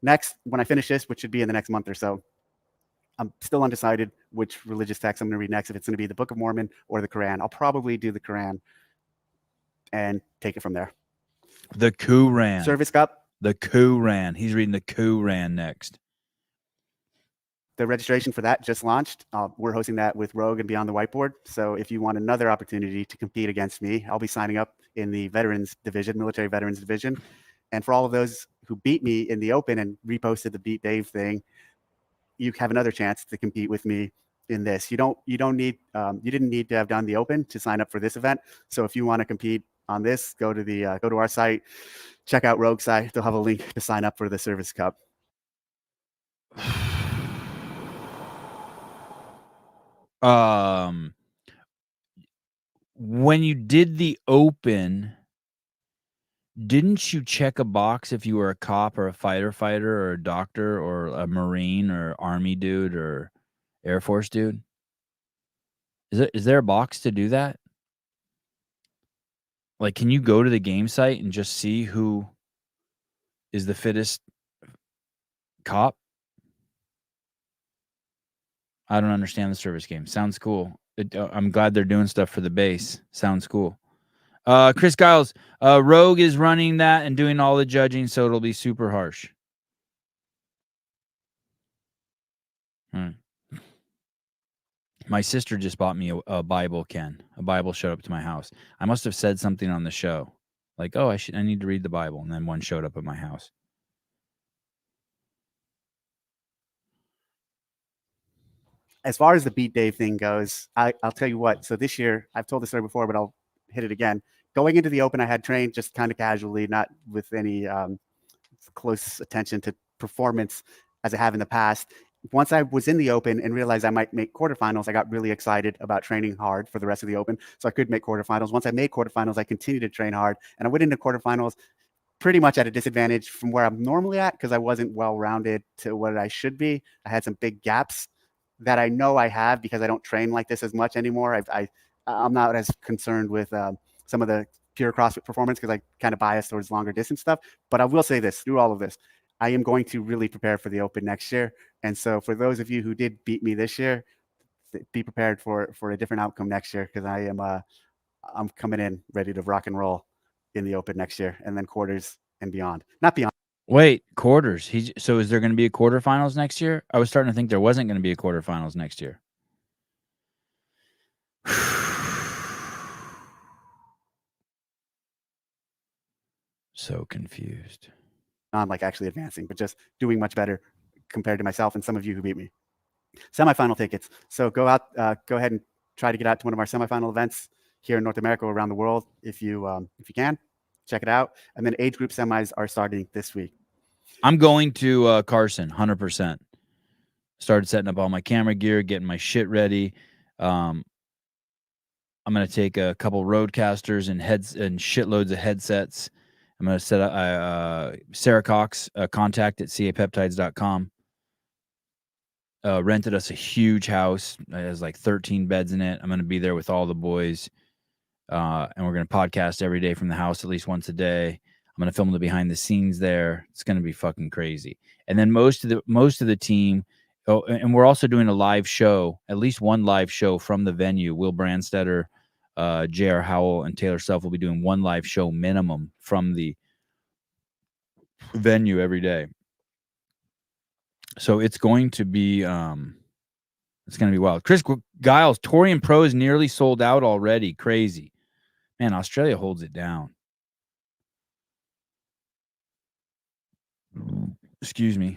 Next, when I finish this, which should be in the next month or so, I'm still undecided which religious text I'm going to read next, if it's going to be the Book of Mormon or the Quran. I'll probably do the Quran and take it from there. The Quran. Service Cup. The Quran. He's reading the Quran next. The registration for that just launched. We're hosting that with Rogue and Beyond the Whiteboard. So if you want another opportunity to compete against me, I'll be signing up in the veterans division, military veterans division. And for all of those who beat me in the open and reposted the Beat Dave thing, you have another chance to compete with me in this. You didn't need to have done the open to sign up for this event. So if you want to compete on this, go to our site, check out Rogue's site. They'll have a link to sign up for the Service Cup. When you did the open, didn't you check a box if you were a cop or a fighter or a doctor or a Marine or Army dude or Air Force dude? Is there a box to do that? Like, can you go to the game site and just see who is the fittest cop? I don't understand the service game. Sounds cool. I'm glad they're doing stuff for the base. Sounds cool. Chris Giles, Rogue is running that and doing all the judging, so it'll be super harsh. My sister just bought me a Bible, Ken. A Bible showed up to my house. I must have said something on the show. Like, oh, I need to read the Bible. And then one showed up at my house. As far as the Beat Dave thing goes, I'll tell you what. So this year, I've told this story before, but I'll hit it again. Going into the Open, I had trained just kind of casually, not with any close attention to performance as I have in the past. Once I was in the Open and realized I might make quarterfinals, I got really excited about training hard for the rest of the Open, so I could make quarterfinals. Once I made quarterfinals, I continued to train hard, and I went into quarterfinals pretty much at a disadvantage from where I'm normally at because I wasn't well-rounded to what I should be. I had some big gaps that I know I have because I don't train like this as much anymore. I'm not as concerned with some of the pure CrossFit performance because I kind of bias towards longer distance stuff. But I will say this, through all of this, I am going to really prepare for the Open next year. And so for those of you who did beat me this year, be prepared for a different outcome next year because I'm coming in ready to rock and roll in the Open next year and then quarters and beyond. Not beyond. Wait, quarters. So is there going to be a quarterfinals next year? I was starting to think there wasn't going to be a quarterfinals next year. So confused. Not like actually advancing, but just doing much better compared to myself and some of you who beat me. Semifinal tickets. So go ahead and try to get out to one of our semifinal events here in North America or around the world if you can. Check it out. And then age group semis are starting this week. I'm going to Carson, 100%. Started setting up all my camera gear, getting my shit ready. I'm going to take a couple roadcasters and shitloads of headsets. I'm going to set up Sarah Cox, contact at capeptides.com. Rented us a huge house. It has like 13 beds in it. I'm going to be there with all the boys. And we're going to podcast every day from the house at least once a day. I'm going to film the behind the scenes there. It's going to be fucking crazy. And then most of the team, and we're also doing a live show, at least one live show from the venue. Will Brandstetter, J.R. Howell, and Taylor Self will be doing one live show minimum from the venue every day. So it's going to be wild. Chris Giles, Torian Pro is nearly sold out already. Crazy. Man, Australia holds it down. Excuse me.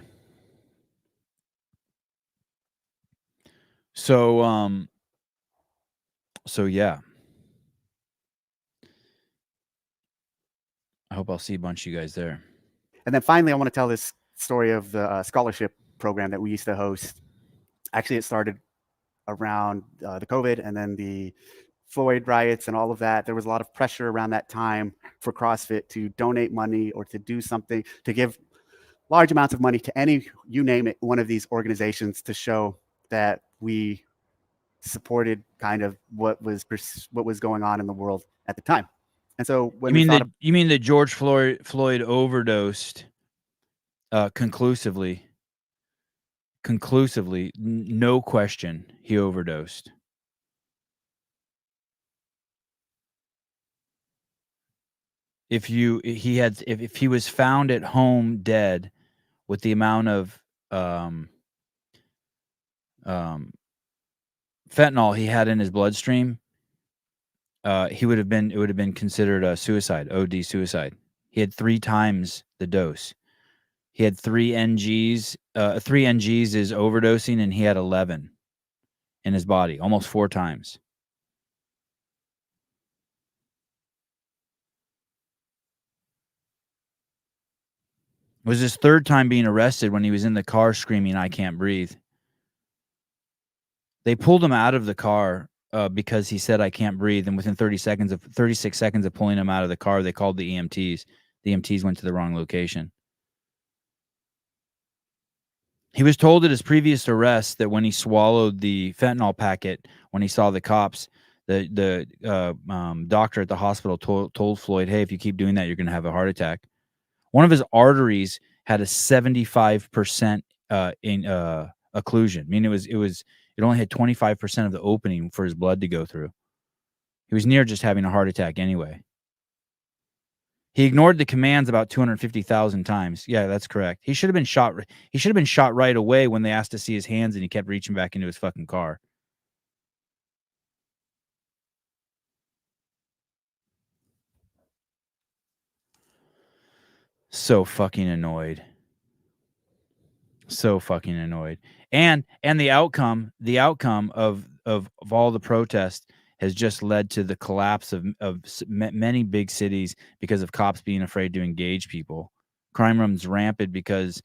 So yeah. I hope I'll see a bunch of you guys there. And then finally, I want to tell this story of the scholarship program that we used to host. Actually, it started around the COVID and then the Floyd riots and all of that. There was a lot of pressure around that time for CrossFit to donate money or to do something, to give large amounts of money to any, you name it, one of these organizations to show that we supported kind of what was going on in the world at the time. And so when you mean that George Floyd overdosed conclusively, no question, he overdosed. If he was found at home dead with the amount of fentanyl he had in his bloodstream, it would have been considered a suicide, OD suicide. He had 3 times the dose. He had 3 NGs. 3 NGs is overdosing, and he had 11 in his body, almost 4 times. It was his 3rd time being arrested when he was in the car screaming, "I can't breathe." They pulled him out of the car because he said, "I can't breathe." And within 36 seconds of pulling him out of the car, they called the EMTs. The EMTs went to the wrong location. He was told at his previous arrest that when he swallowed the fentanyl packet, when he saw the cops, the doctor at the hospital told Floyd, "Hey, if you keep doing that, you're going to have a heart attack." One of his arteries had a 75% occlusion. I mean, it only had 25% of the opening for his blood to go through. He was near just having a heart attack anyway. He ignored the commands about 250,000 times. Yeah, that's correct. He should have been shot. He should have been shot right away when they asked to see his hands, and he kept reaching back into his fucking car. So fucking annoyed. So fucking annoyed. And the outcome of all the protests has just led to the collapse of many big cities because of cops being afraid to engage people. Crime runs rampant because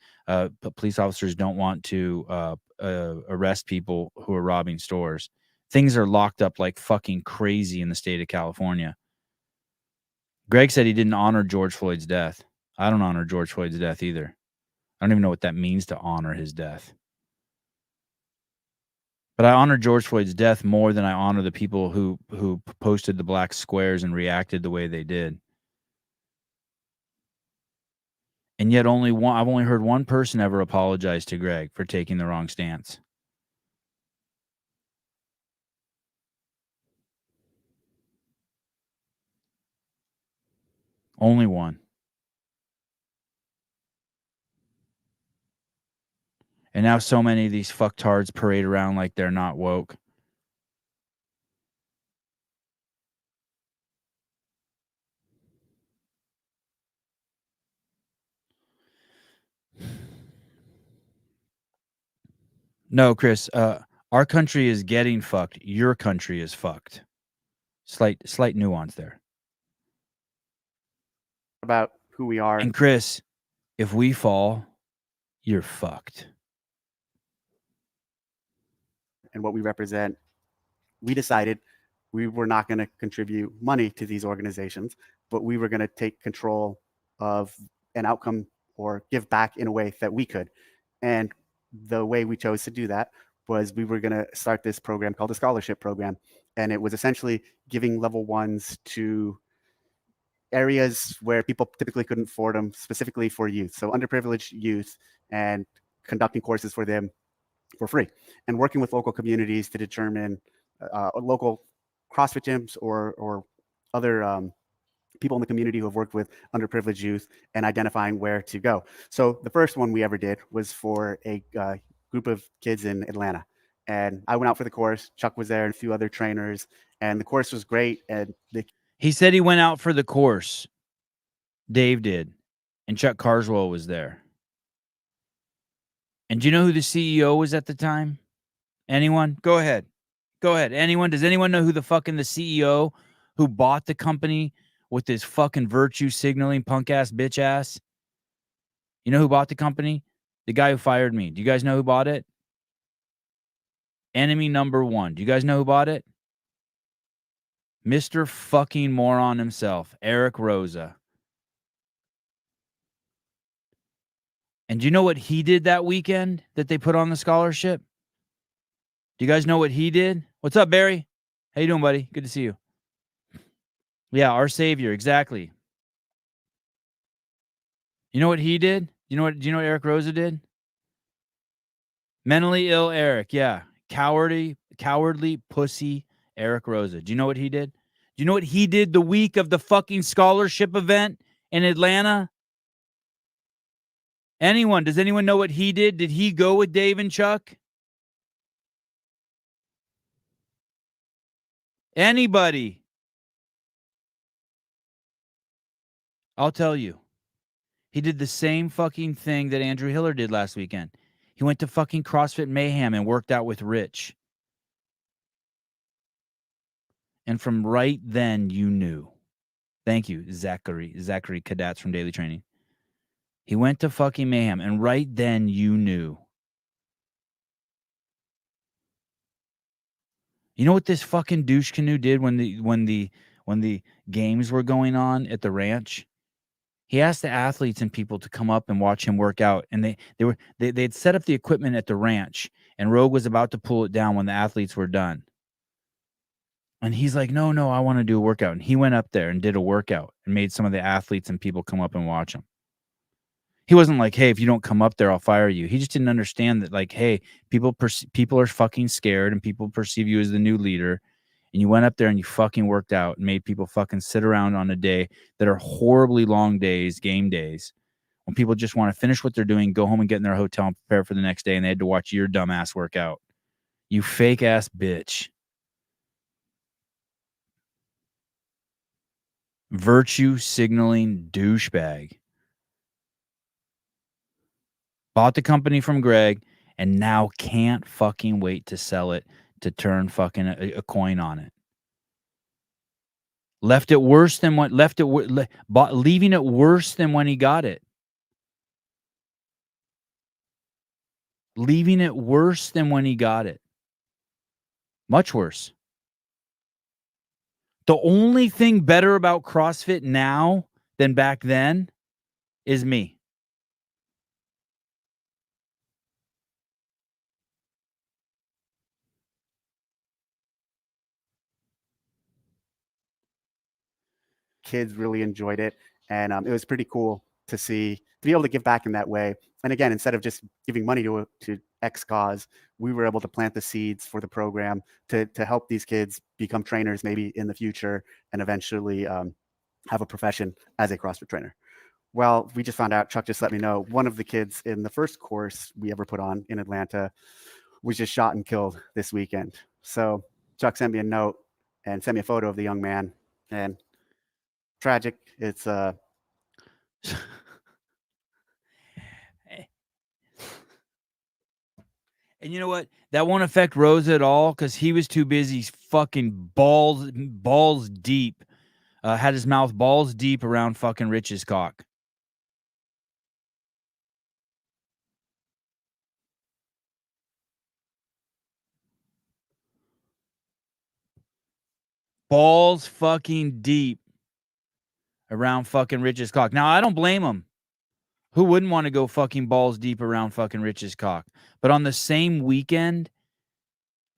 police officers don't want to arrest people who are robbing stores. Things are locked up like fucking crazy in the state of California. Greg said he didn't honor George Floyd's death. I don't honor George Floyd's death either. I don't even know what that means to honor his death. But I honor George Floyd's death more than I honor the people who posted the black squares and reacted the way they did. And yet I've only heard one person ever apologize to Greg for taking the wrong stance. Only one. And now so many of these fucktards parade around like they're not woke. No, Chris, our country is getting fucked. Your country is fucked. Slight nuance there. About who we are. And Chris, if we fall, you're fucked. And what we represent, we decided we were not going to contribute money to these organizations, but we were going to take control of an outcome or give back in a way that we could. And the way we chose to do that was we were going to start this program called the scholarship program. And it was essentially giving level ones to areas where people typically couldn't afford them, specifically for youth. So underprivileged youth, and conducting courses for them for free, and working with local communities to determine local CrossFit gyms or other people in the community who have worked with underprivileged youth and identifying where to go. So the first one we ever did was for a group of kids in Atlanta. And I went out for the course. Chuck was there and a few other trainers, and the course was great. And he said he went out for the course. Dave did. And Chuck Carswell was there. And do you know who the CEO was at the time? Anyone? Go ahead. Go ahead. Anyone? Does anyone know who the CEO who bought the company with this fucking virtue signaling punk ass bitch ass? You know who bought the company? The guy who fired me. Do you guys know who bought it? Enemy number one. Do you guys know who bought it? Mr. fucking moron himself, Eric Rosa. And do you know what he did that weekend that they put on the scholarship? Do you guys know what he did? What's up, Barry? How you doing, buddy? Good to see you. Yeah, our savior, exactly. You know what he did? Do you know what Eric Rosa did? Mentally ill Eric, yeah. Cowardly pussy Eric Rosa. Do you know what he did? Do you know what he did the week of the fucking scholarship event in Atlanta? Anyone? Does anyone know what he did? Did he go with Dave and Chuck? Anybody? I'll tell you. He did the same fucking thing that Andrew Hiller did last weekend. He went to fucking CrossFit Mayhem and worked out with Rich. And from right then, you knew. Thank you, Zachary Kadats from Daily Training. He went to fucking Mayhem, and right then, you knew. You know what this fucking douche canoe did when the games were going on at the ranch? He asked the athletes and people to come up and watch him work out, and they'd set up the equipment at the ranch, and Rogue was about to pull it down when the athletes were done. And he's like, no, I want to do a workout. And he went up there and did a workout and made some of the athletes and people come up and watch him. He wasn't like, hey, if you don't come up there, I'll fire you. He just didn't understand that, like, hey, people are fucking scared and people perceive you as the new leader. and you went up there and you fucking worked out and made people fucking sit around on a day that are horribly long days, game days, when people just want to finish what they're doing, go home and get in their hotel and prepare for the next day, and they had to watch your dumb ass work out. You fake ass bitch. Virtue signaling douchebag. Bought the company from Greg and now can't fucking wait to sell it to turn fucking a coin on it. Left it worse than what leaving it worse than when he got it. Leaving it worse than when he got it. Much worse. The only thing better about CrossFit now than back then is me. Kids really enjoyed it, and it was pretty cool to see, to be able to give back in that way. And again, instead of just giving money to X cause, we were able to plant the seeds for the program to help these kids become trainers maybe in the future and eventually have a profession as a CrossFit trainer. Well, we just found out, Chuck just let me know, one of the kids in the first course we ever put on in Atlanta was just shot and killed this weekend. So Chuck sent me a note and sent me a photo of the young man, and tragic. It's And you know what? That won't affect Rosa at all because he was too busy fucking balls deep. Had his mouth balls deep around fucking Rich's cock. Balls fucking deep around fucking Rich's cock. Now, I don't blame him. Who wouldn't want to go fucking balls deep around fucking Rich's cock? But on the same weekend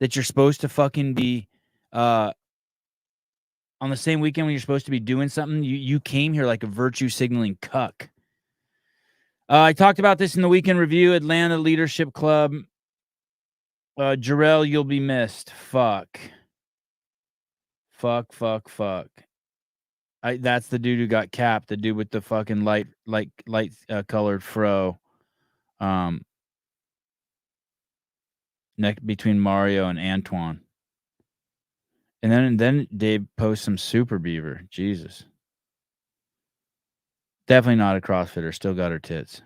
that you're supposed to fucking be, on the same weekend when you're supposed to be doing something, you came here like a virtue signaling cuck. I talked about this in the weekend review. Atlanta Leadership Club. Jarrell, you'll be missed. Fuck. That's the dude who got capped. The dude with the fucking light colored fro. Neck between Mario and Antoine. And then Dave posts some super beaver. Jesus. Definitely not a CrossFitter. Still got her tits.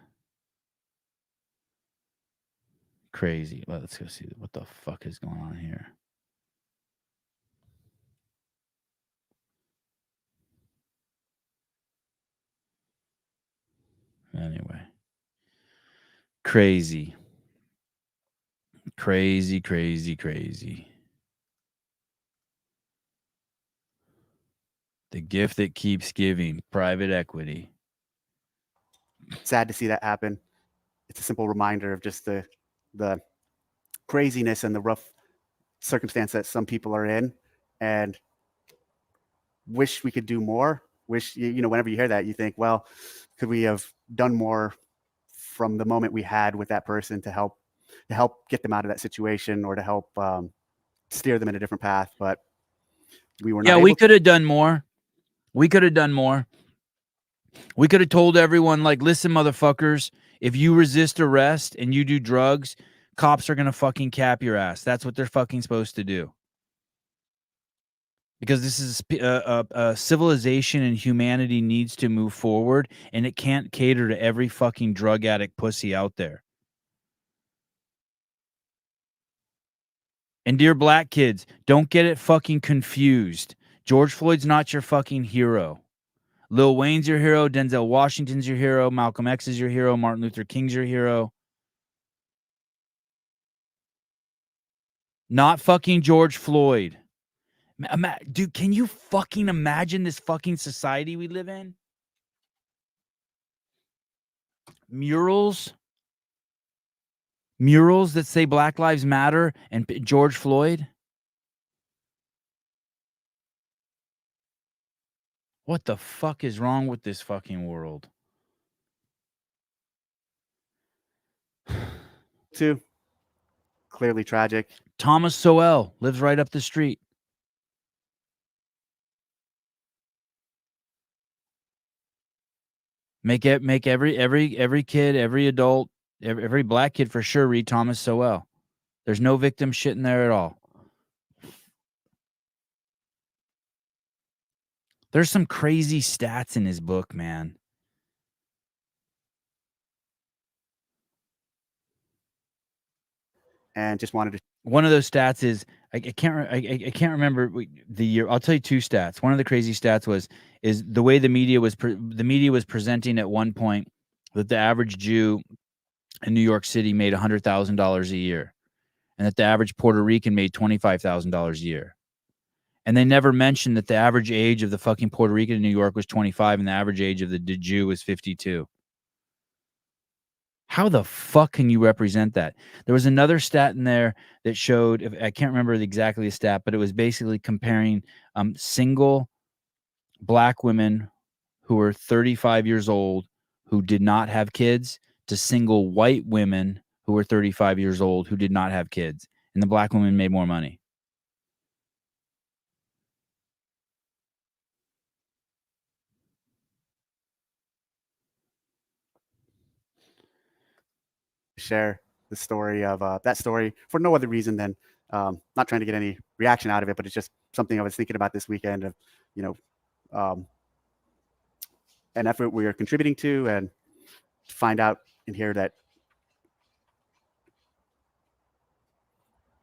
Crazy. Well, let's go see what the fuck is going on here. Anyway. Crazy. Crazy. The gift that keeps giving. Private equity. sad to see that happen. It's a simple reminder of just the craziness and the rough circumstance that some people are in, and wish we could do more. Wish, whenever you hear that, you think, well, could we have done more from the moment we had with that person to help get them out of that situation, or to help steer them in a different path? But we were not able we could have done more. We could have done more. We could have told everyone, like, listen, motherfuckers, if you resist arrest and you do drugs, cops are going to fucking cap your ass. That's what they're fucking supposed to do. Because this is a civilization, and humanity needs to move forward, and it can't cater to every fucking drug addict pussy out there. And dear black kids, don't get it fucking confused. George Floyd's not your fucking hero. Lil Wayne's your hero. Denzel Washington's your hero. Malcolm X is your hero. Martin Luther King's your hero. Not fucking George Floyd. Dude, can you fucking imagine this fucking society we live in? Murals that say Black Lives Matter and George Floyd? What the fuck is wrong with this fucking world? Too clearly tragic. Thomas Sowell lives right up the street. Make every kid, every adult, every black kid for sure read Thomas Sowell. There's no victim shit in there at all. There's some crazy stats in his book, man. And just wanted to One of those stats is I can't remember the year. I'll tell you two stats. One of the crazy stats is the way the media was presenting at one point that the average Jew in New York City made $100,000 a year, and that the average Puerto Rican made $25,000 a year. And they never mentioned that the average age of the fucking Puerto Rican in New York was 25 and the average age of the Jew was 52. How the fuck can you represent that? There was another stat in there that showed, I can't remember exactly the stat, but it was basically comparing single black women who were 35 years old who did not have kids to single white women who were 35 years old who did not have kids. And the black women made more money. share the story of that story for no other reason than not trying to get any reaction out of it, but it's just something I was thinking about this weekend of, an effort we are contributing to, and to find out and hear that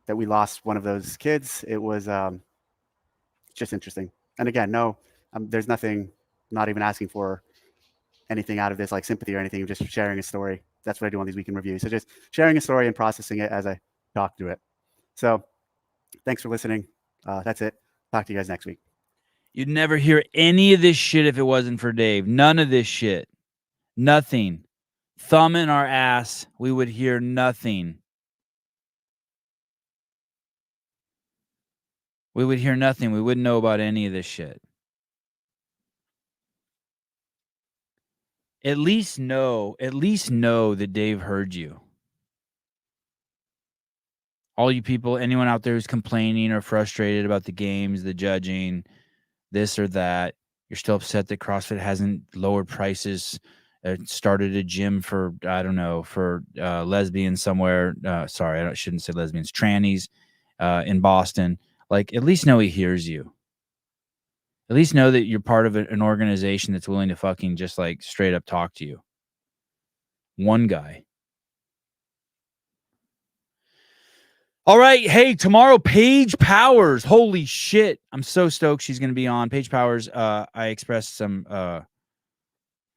we lost one of those kids. It was just interesting. And again, no, there's nothing, not even asking for anything out of this, like sympathy or anything, just sharing a story. That's what I do on these weekend reviews. So just sharing a story and processing it as I talk through it. So thanks for listening. That's it. Talk to you guys next week. You'd never hear any of this shit if it wasn't for Dave. None of this shit. Nothing. Thumb in our ass. We would hear nothing. We would hear nothing. We wouldn't know about any of this shit. At least know that Dave heard you. All you people, anyone out there who's complaining or frustrated about the games, the judging, this or that, you're still upset that CrossFit hasn't lowered prices, started a gym for, I don't know, for lesbians somewhere. Sorry, I shouldn't say lesbians, trannies in Boston. Like, at least know he hears you. At least know that you're part of an organization that's willing to fucking just like straight up talk to you. One guy. All right. Hey, tomorrow, Paige Powers. Holy shit. I'm so stoked she's going to be on. Paige Powers, I expressed some, I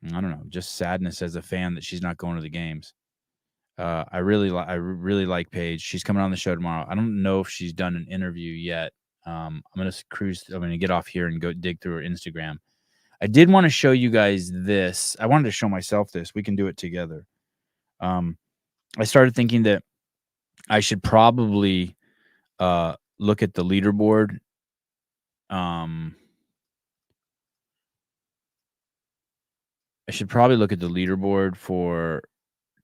don't know, just sadness as a fan that she's not going to the games. I really like Paige. She's coming on the show tomorrow. I don't know if she's done an interview yet. I'm going to get off here and go dig through her Instagram. I did want to show you guys this. I wanted to show myself this. We can do it together. I started thinking that I should probably look at the leaderboard. I should probably look at the leaderboard for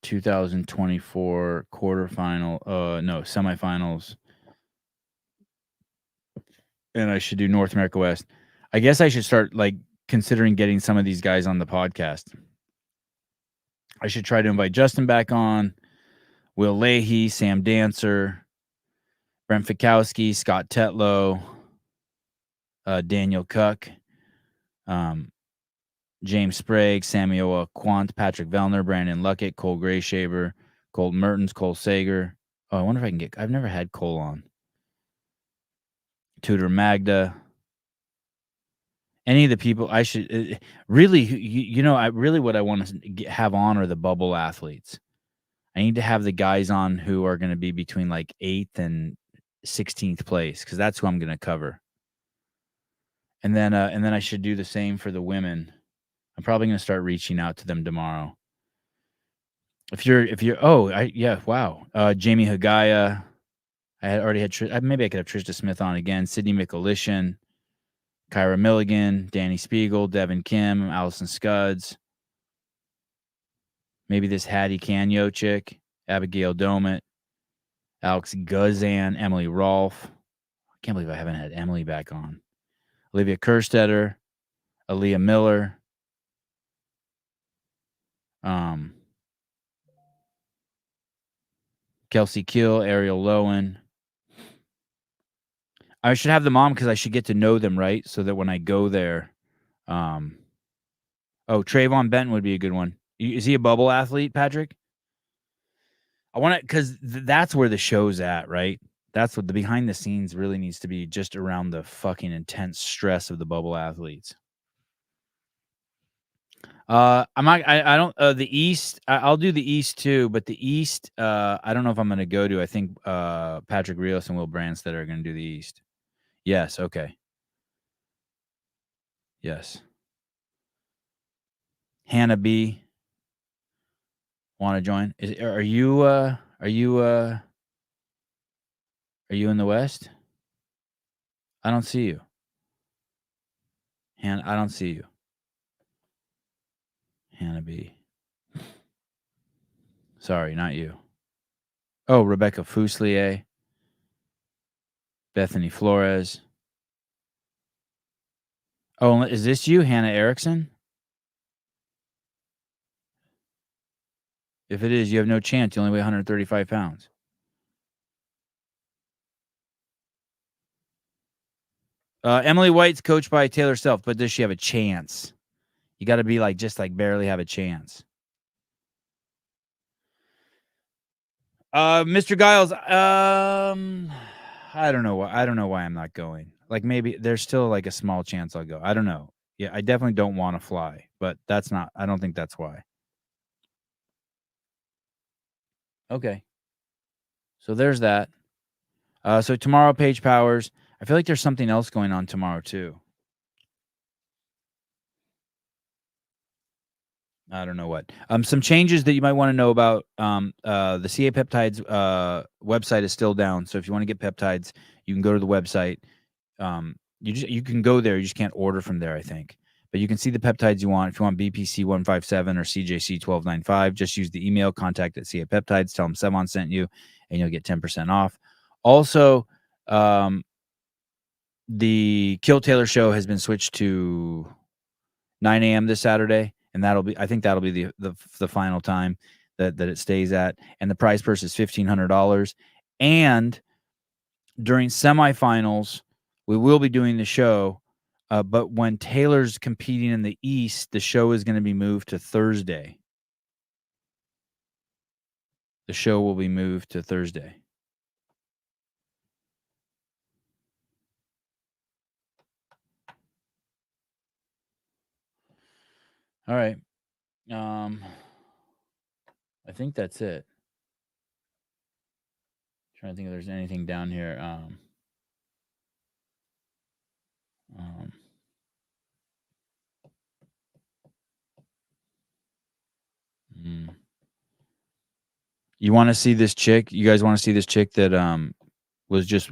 2024 semifinals. And I should do North America West. I guess I should start like considering getting some of these guys on the podcast. I should try to invite Justin back on, Will Leahy, Sam Dancer, Brent Fikowski, Scott Tetlow, Daniel Cook, James Sprague, Samuel Quant, Patrick Vellner, Brandon Luckett, Cole Grayshaber, Colton Mertens, Cole Sager. Oh, I wonder if I can I've never had Cole on. Tudor Magda. Any of the people I should really, what I want to have on are the bubble athletes. I need to have the guys on who are going to be between like 8th and 16th place, because that's who I'm going to cover. And then I should do the same for the women. I'm probably going to start reaching out to them tomorrow. Jamie Hagaya. Maybe I could have Trista Smith on again. Sydney Mikulishin, Kyra Milligan, Danny Spiegel, Devin Kim, Allison Scuds. Maybe this Hattie Canyo chick, Abigail Domet, Alex Guzan, Emily Rolfe. I can't believe I haven't had Emily back on. Olivia Kerstetter, Aaliyah Miller, Kelsey Kill, Ariel Lowen. I should have them on because I should get to know them, right? So that when I go there, oh, Trayvon Benton would be a good one. Is he a bubble athlete, Patrick? I want to, because that's where the show's at, right? That's what the behind the scenes really needs to be, just around the fucking intense stress of the bubble athletes. I'm not. I don't. The East. I'll do the East too, but the East. I don't know if I'm going to go to. I think Patrick Rios and Will Branstad are going to do the East. Yes. Okay. Yes. Hannah B. Want to join? Are you? Are you in the West? I don't see you. I don't see you. Hannah B. Sorry, not you. Oh, Rebecca Fuselier. Bethany Flores. Oh, is this you, Hannah Erickson? If it is, you have no chance. You only weigh 135 pounds. Emily White's coached by Taylor Self, but does she have a chance? You got to be like, just like barely have a chance. Mr. Giles, I don't know. I don't know why I'm not going. Like, maybe there's still like a small chance I'll go. I don't know. Yeah, I definitely don't want to fly, but that's not. I don't think that's why. Okay. So there's that. So tomorrow, Paige Powers. I feel like there's something else going on tomorrow too. I don't know what. Some changes that you might want to know about. The CA Peptides website is still down, so if you want to get peptides, you can go to the website. You can go there. You just can't order from there, I think. But you can see the peptides you want. If you want BPC 157 or CJC 1295, just use the email contact at CA Peptides. Tell them Sevon sent you, and you'll get 10% off. Also, the Kill Taylor show has been switched to 9 a.m. this Saturday, and I think that'll be the final time that it stays at. And the prize purse is $1,500. And during semifinals, we will be doing the show, but when Taylor's competing in the East, the show is going to be moved to Thursday. The show will be moved to Thursday. All right. I think that's it. Trying to think if there's anything down here. You want to see this chick? You guys want to see this chick that was just?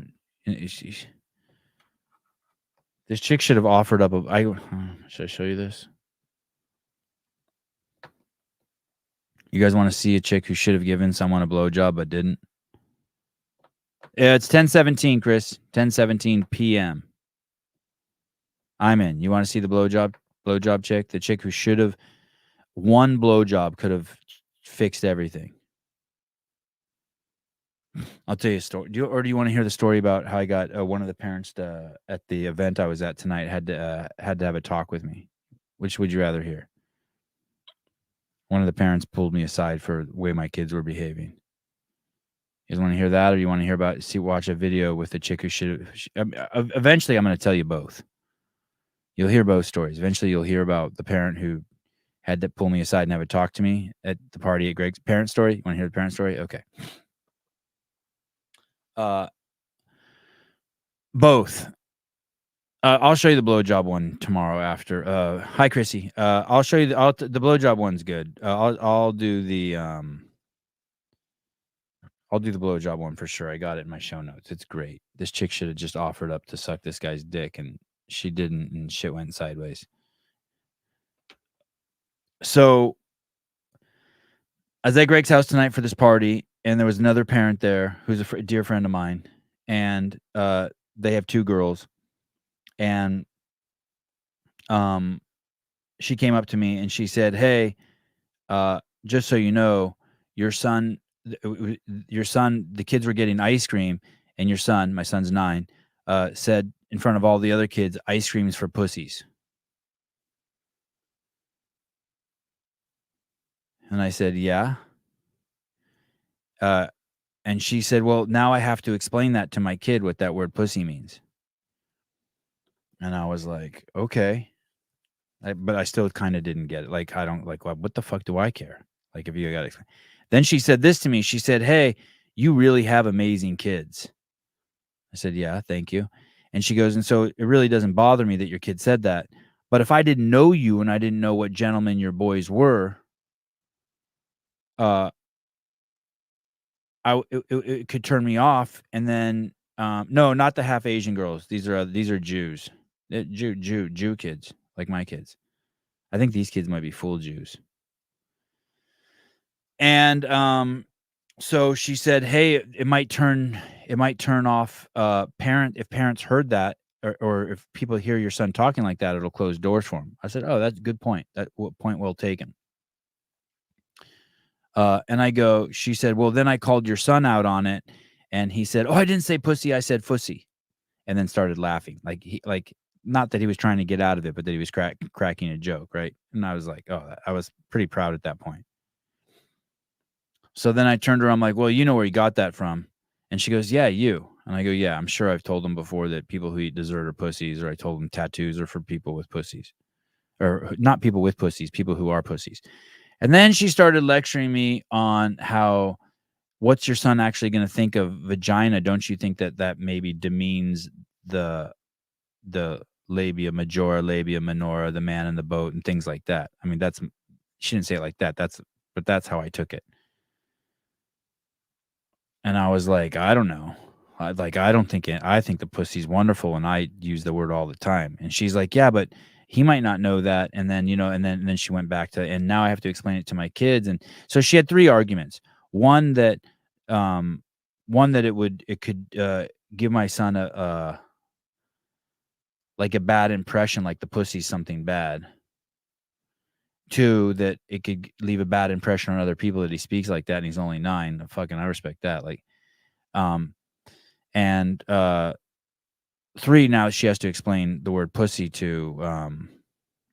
This chick should have offered up should I show you this? You guys want to see a chick who should have given someone a blowjob but didn't? It's 10:17, Chris. 10:17 p.m. I'm in. You want to see the blowjob chick? The chick who should have one blowjob could have fixed everything. I'll tell you a story. Do you want to hear the story about how I got one of the parents at the event I was at tonight had to have a talk with me? Which would you rather hear? One of the parents pulled me aside for the way my kids were behaving. You guys want to hear that, or you want to hear watch a video with the chick who should have? Eventually, I'm going to tell you both. You'll hear both stories. Eventually, you'll hear about the parent who had to pull me aside and have a talk to me at the party at Greg's parent story. You want to hear the parent story? Okay. Both. I'll show you the blowjob one tomorrow after. Hi, Chrissy. I'll show you the blowjob one's good. I'll do the blowjob one for sure. I got it in my show notes. It's great. This chick should have just offered up to suck this guy's dick, and she didn't, and shit went sideways. So I was at Greg's house tonight for this party, and there was another parent there who's a dear friend of mine, and they have two girls, and she came up to me and she said, "Hey, just so you know, your son, the kids were getting ice cream, and your son, my son's 9, said in front of all the other kids, ice cream's for pussies. And I said, yeah. And she said, well, now I have to explain that to my kid what that word pussy means. And I was like, okay. But I still kind of didn't get it. Like, I don't like, what the fuck do I care? Like, if you got to explain. Then she said this to me. She said, hey, you really have amazing kids. I said, yeah, thank you. And she goes, and so it really doesn't bother me that your kid said that. But if I didn't know you and I didn't know what gentlemen your boys were, uh, it could turn me off. And then, no, not the half Asian girls. These are Jews, Jew kids, like my kids. I think these kids might be full Jews. And so she said, hey, it might turn off if parents heard that, or if people hear your son talking like that, it'll close doors for him. I said, oh, that's a good point. Point well taken. And she said, well, then I called your son out on it, and he said, oh, I didn't say pussy, I said fussy, and then started laughing. Like not that he was trying to get out of it, but that he was cracking a joke, right? And I was like, oh, I was pretty proud at that point. So then I turned to her, I'm like, well, you know where you got that from. And she goes, yeah, you. And I go, yeah, I'm sure I've told them before that people who eat dessert are pussies, or I told them tattoos are for people with pussies. Or not people with pussies, people who are pussies. And then she started lecturing me on how, what's your son actually going to think of vagina? Don't you think that maybe demeans the labia majora, labia minora, the man in the boat, and things like that? I mean, she didn't say it like that. But that's how I took it. And I was like, I don't know. I don't think it. I think the pussy's wonderful, and I use the word all the time. And she's like, yeah, but he might not know that. And then, and then she went back to, and now I have to explain it to my kids. And so she had 3 arguments. One that, it could give my son like a bad impression, like the pussy's something bad. 2, that it could leave a bad impression on other people that he speaks like that, and he's only 9. I respect that. Like, and 3, now she has to explain the word pussy to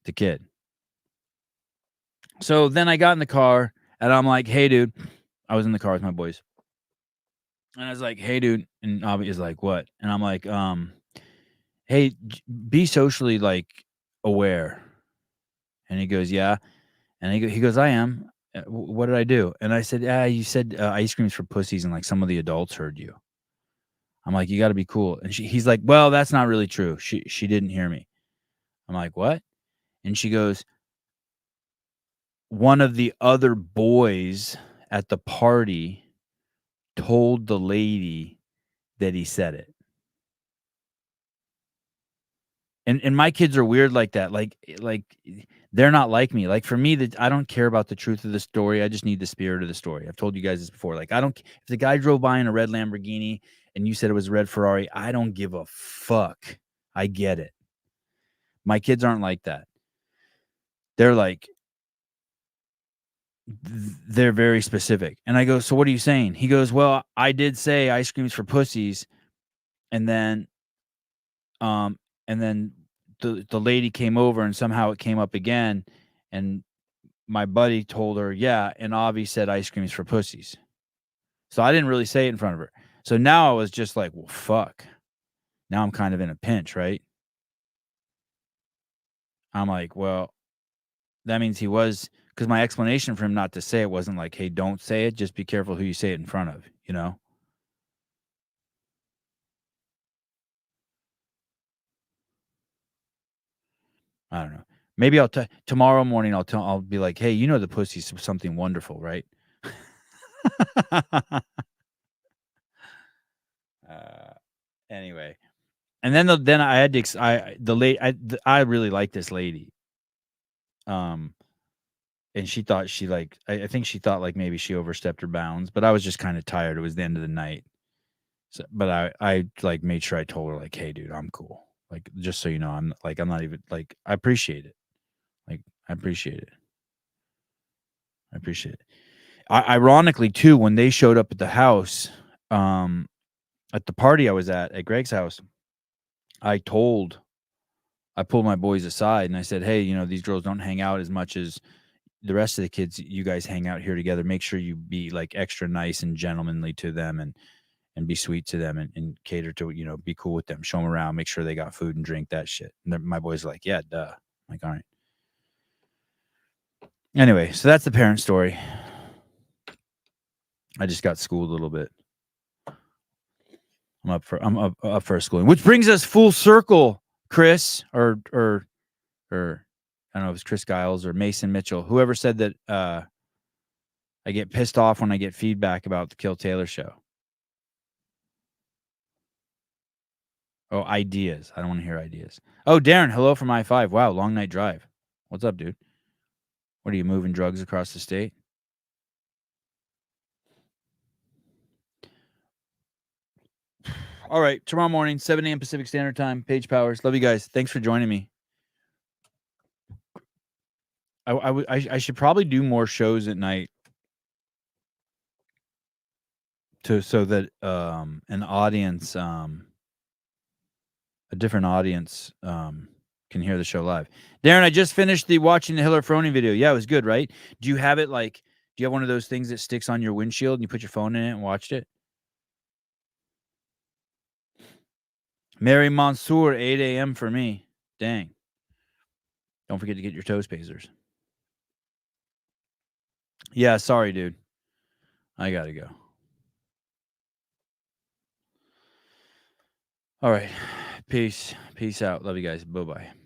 the kid. So then I got in the car, and I'm like, hey, dude. I was in the car with my boys. And I was like, hey, dude. And Avi is like, what? And I'm like, hey, be socially, like, aware. And he goes, yeah. And he goes, I am. What did I do? And I said, yeah, you said ice cream's for pussies, and like some of the adults heard you. I'm like, you got to be cool. And he's like, well, that's not really true. She didn't hear me. I'm like, what? And she goes, one of the other boys at the party told the lady that he said it. And my kids are weird like that. Like they're not like me. Like for me, that I don't care about the truth of the story. I just need the spirit of the story. I've told you guys this before. Like if the guy drove by in a red Lamborghini and you said it was a red Ferrari, I don't give a fuck. I get it. My kids aren't like that. They're like, they're very specific. And I go, so what are you saying? He goes, well, I did say ice cream's for pussies. And then the lady came over, and somehow it came up again. And my buddy told her, yeah. And Avi said ice cream's for pussies. So I didn't really say it in front of her. So now I was just like, well, fuck. Now I'm kind of in a pinch, right? I'm like, well, that means he was, because my explanation for him not to say it wasn't like, hey, don't say it. Just be careful who you say it in front of, you know? I don't know. Maybe tomorrow morning I'll be like, hey, the pussy's something wonderful, right? Anyway. And then I had to I really like this lady. And she thought I think she thought like maybe she overstepped her bounds, but I was just kind of tired. It was the end of the night. So, but I like made sure I told her like, hey, dude, I'm cool. Like, just so you know, I'm not even like, I appreciate it. Like, I appreciate it. I appreciate it. Ironically, too, when they showed up at the house, at the party I was at Greg's house, I pulled my boys aside and I said, "Hey, you know, these girls don't hang out as much as the rest of the kids. You guys hang out here together. Make sure you be like extra nice and gentlemanly to them and be sweet to them and cater to, you know, be cool with them, show them around, make sure they got food and drink, that shit." And my boys are like, "Yeah, duh." I'm like, all right. Anyway, so that's the parent story. I just got schooled a little bit. I'm up for a schooling, which brings us full circle, Chris, or I don't know if it's Chris Giles or Mason Mitchell, whoever said that I get pissed off when I get feedback about the Kill Taylor show. Oh, ideas. I don't want to hear ideas. Oh, Darren, hello from I-5. Wow, long night drive. What's up, dude? What are you, moving drugs across the state? All right, tomorrow morning, 7 a.m. Pacific Standard Time, Page Powers. Love you guys. Thanks for joining me. I should probably do more shows at night so that an audience, a different audience, can hear the show live. Darren, I just finished watching the Hiller Froning video. Yeah, it was good, right? Do you have it do you have one of those things that sticks on your windshield and you put your phone in it and watched it? Mary Mansour, 8 a.m. for me. Dang. Don't forget to get your toes pacers. Yeah, sorry, dude. I gotta go. All right. Peace. Peace out. Love you guys. Bye-bye.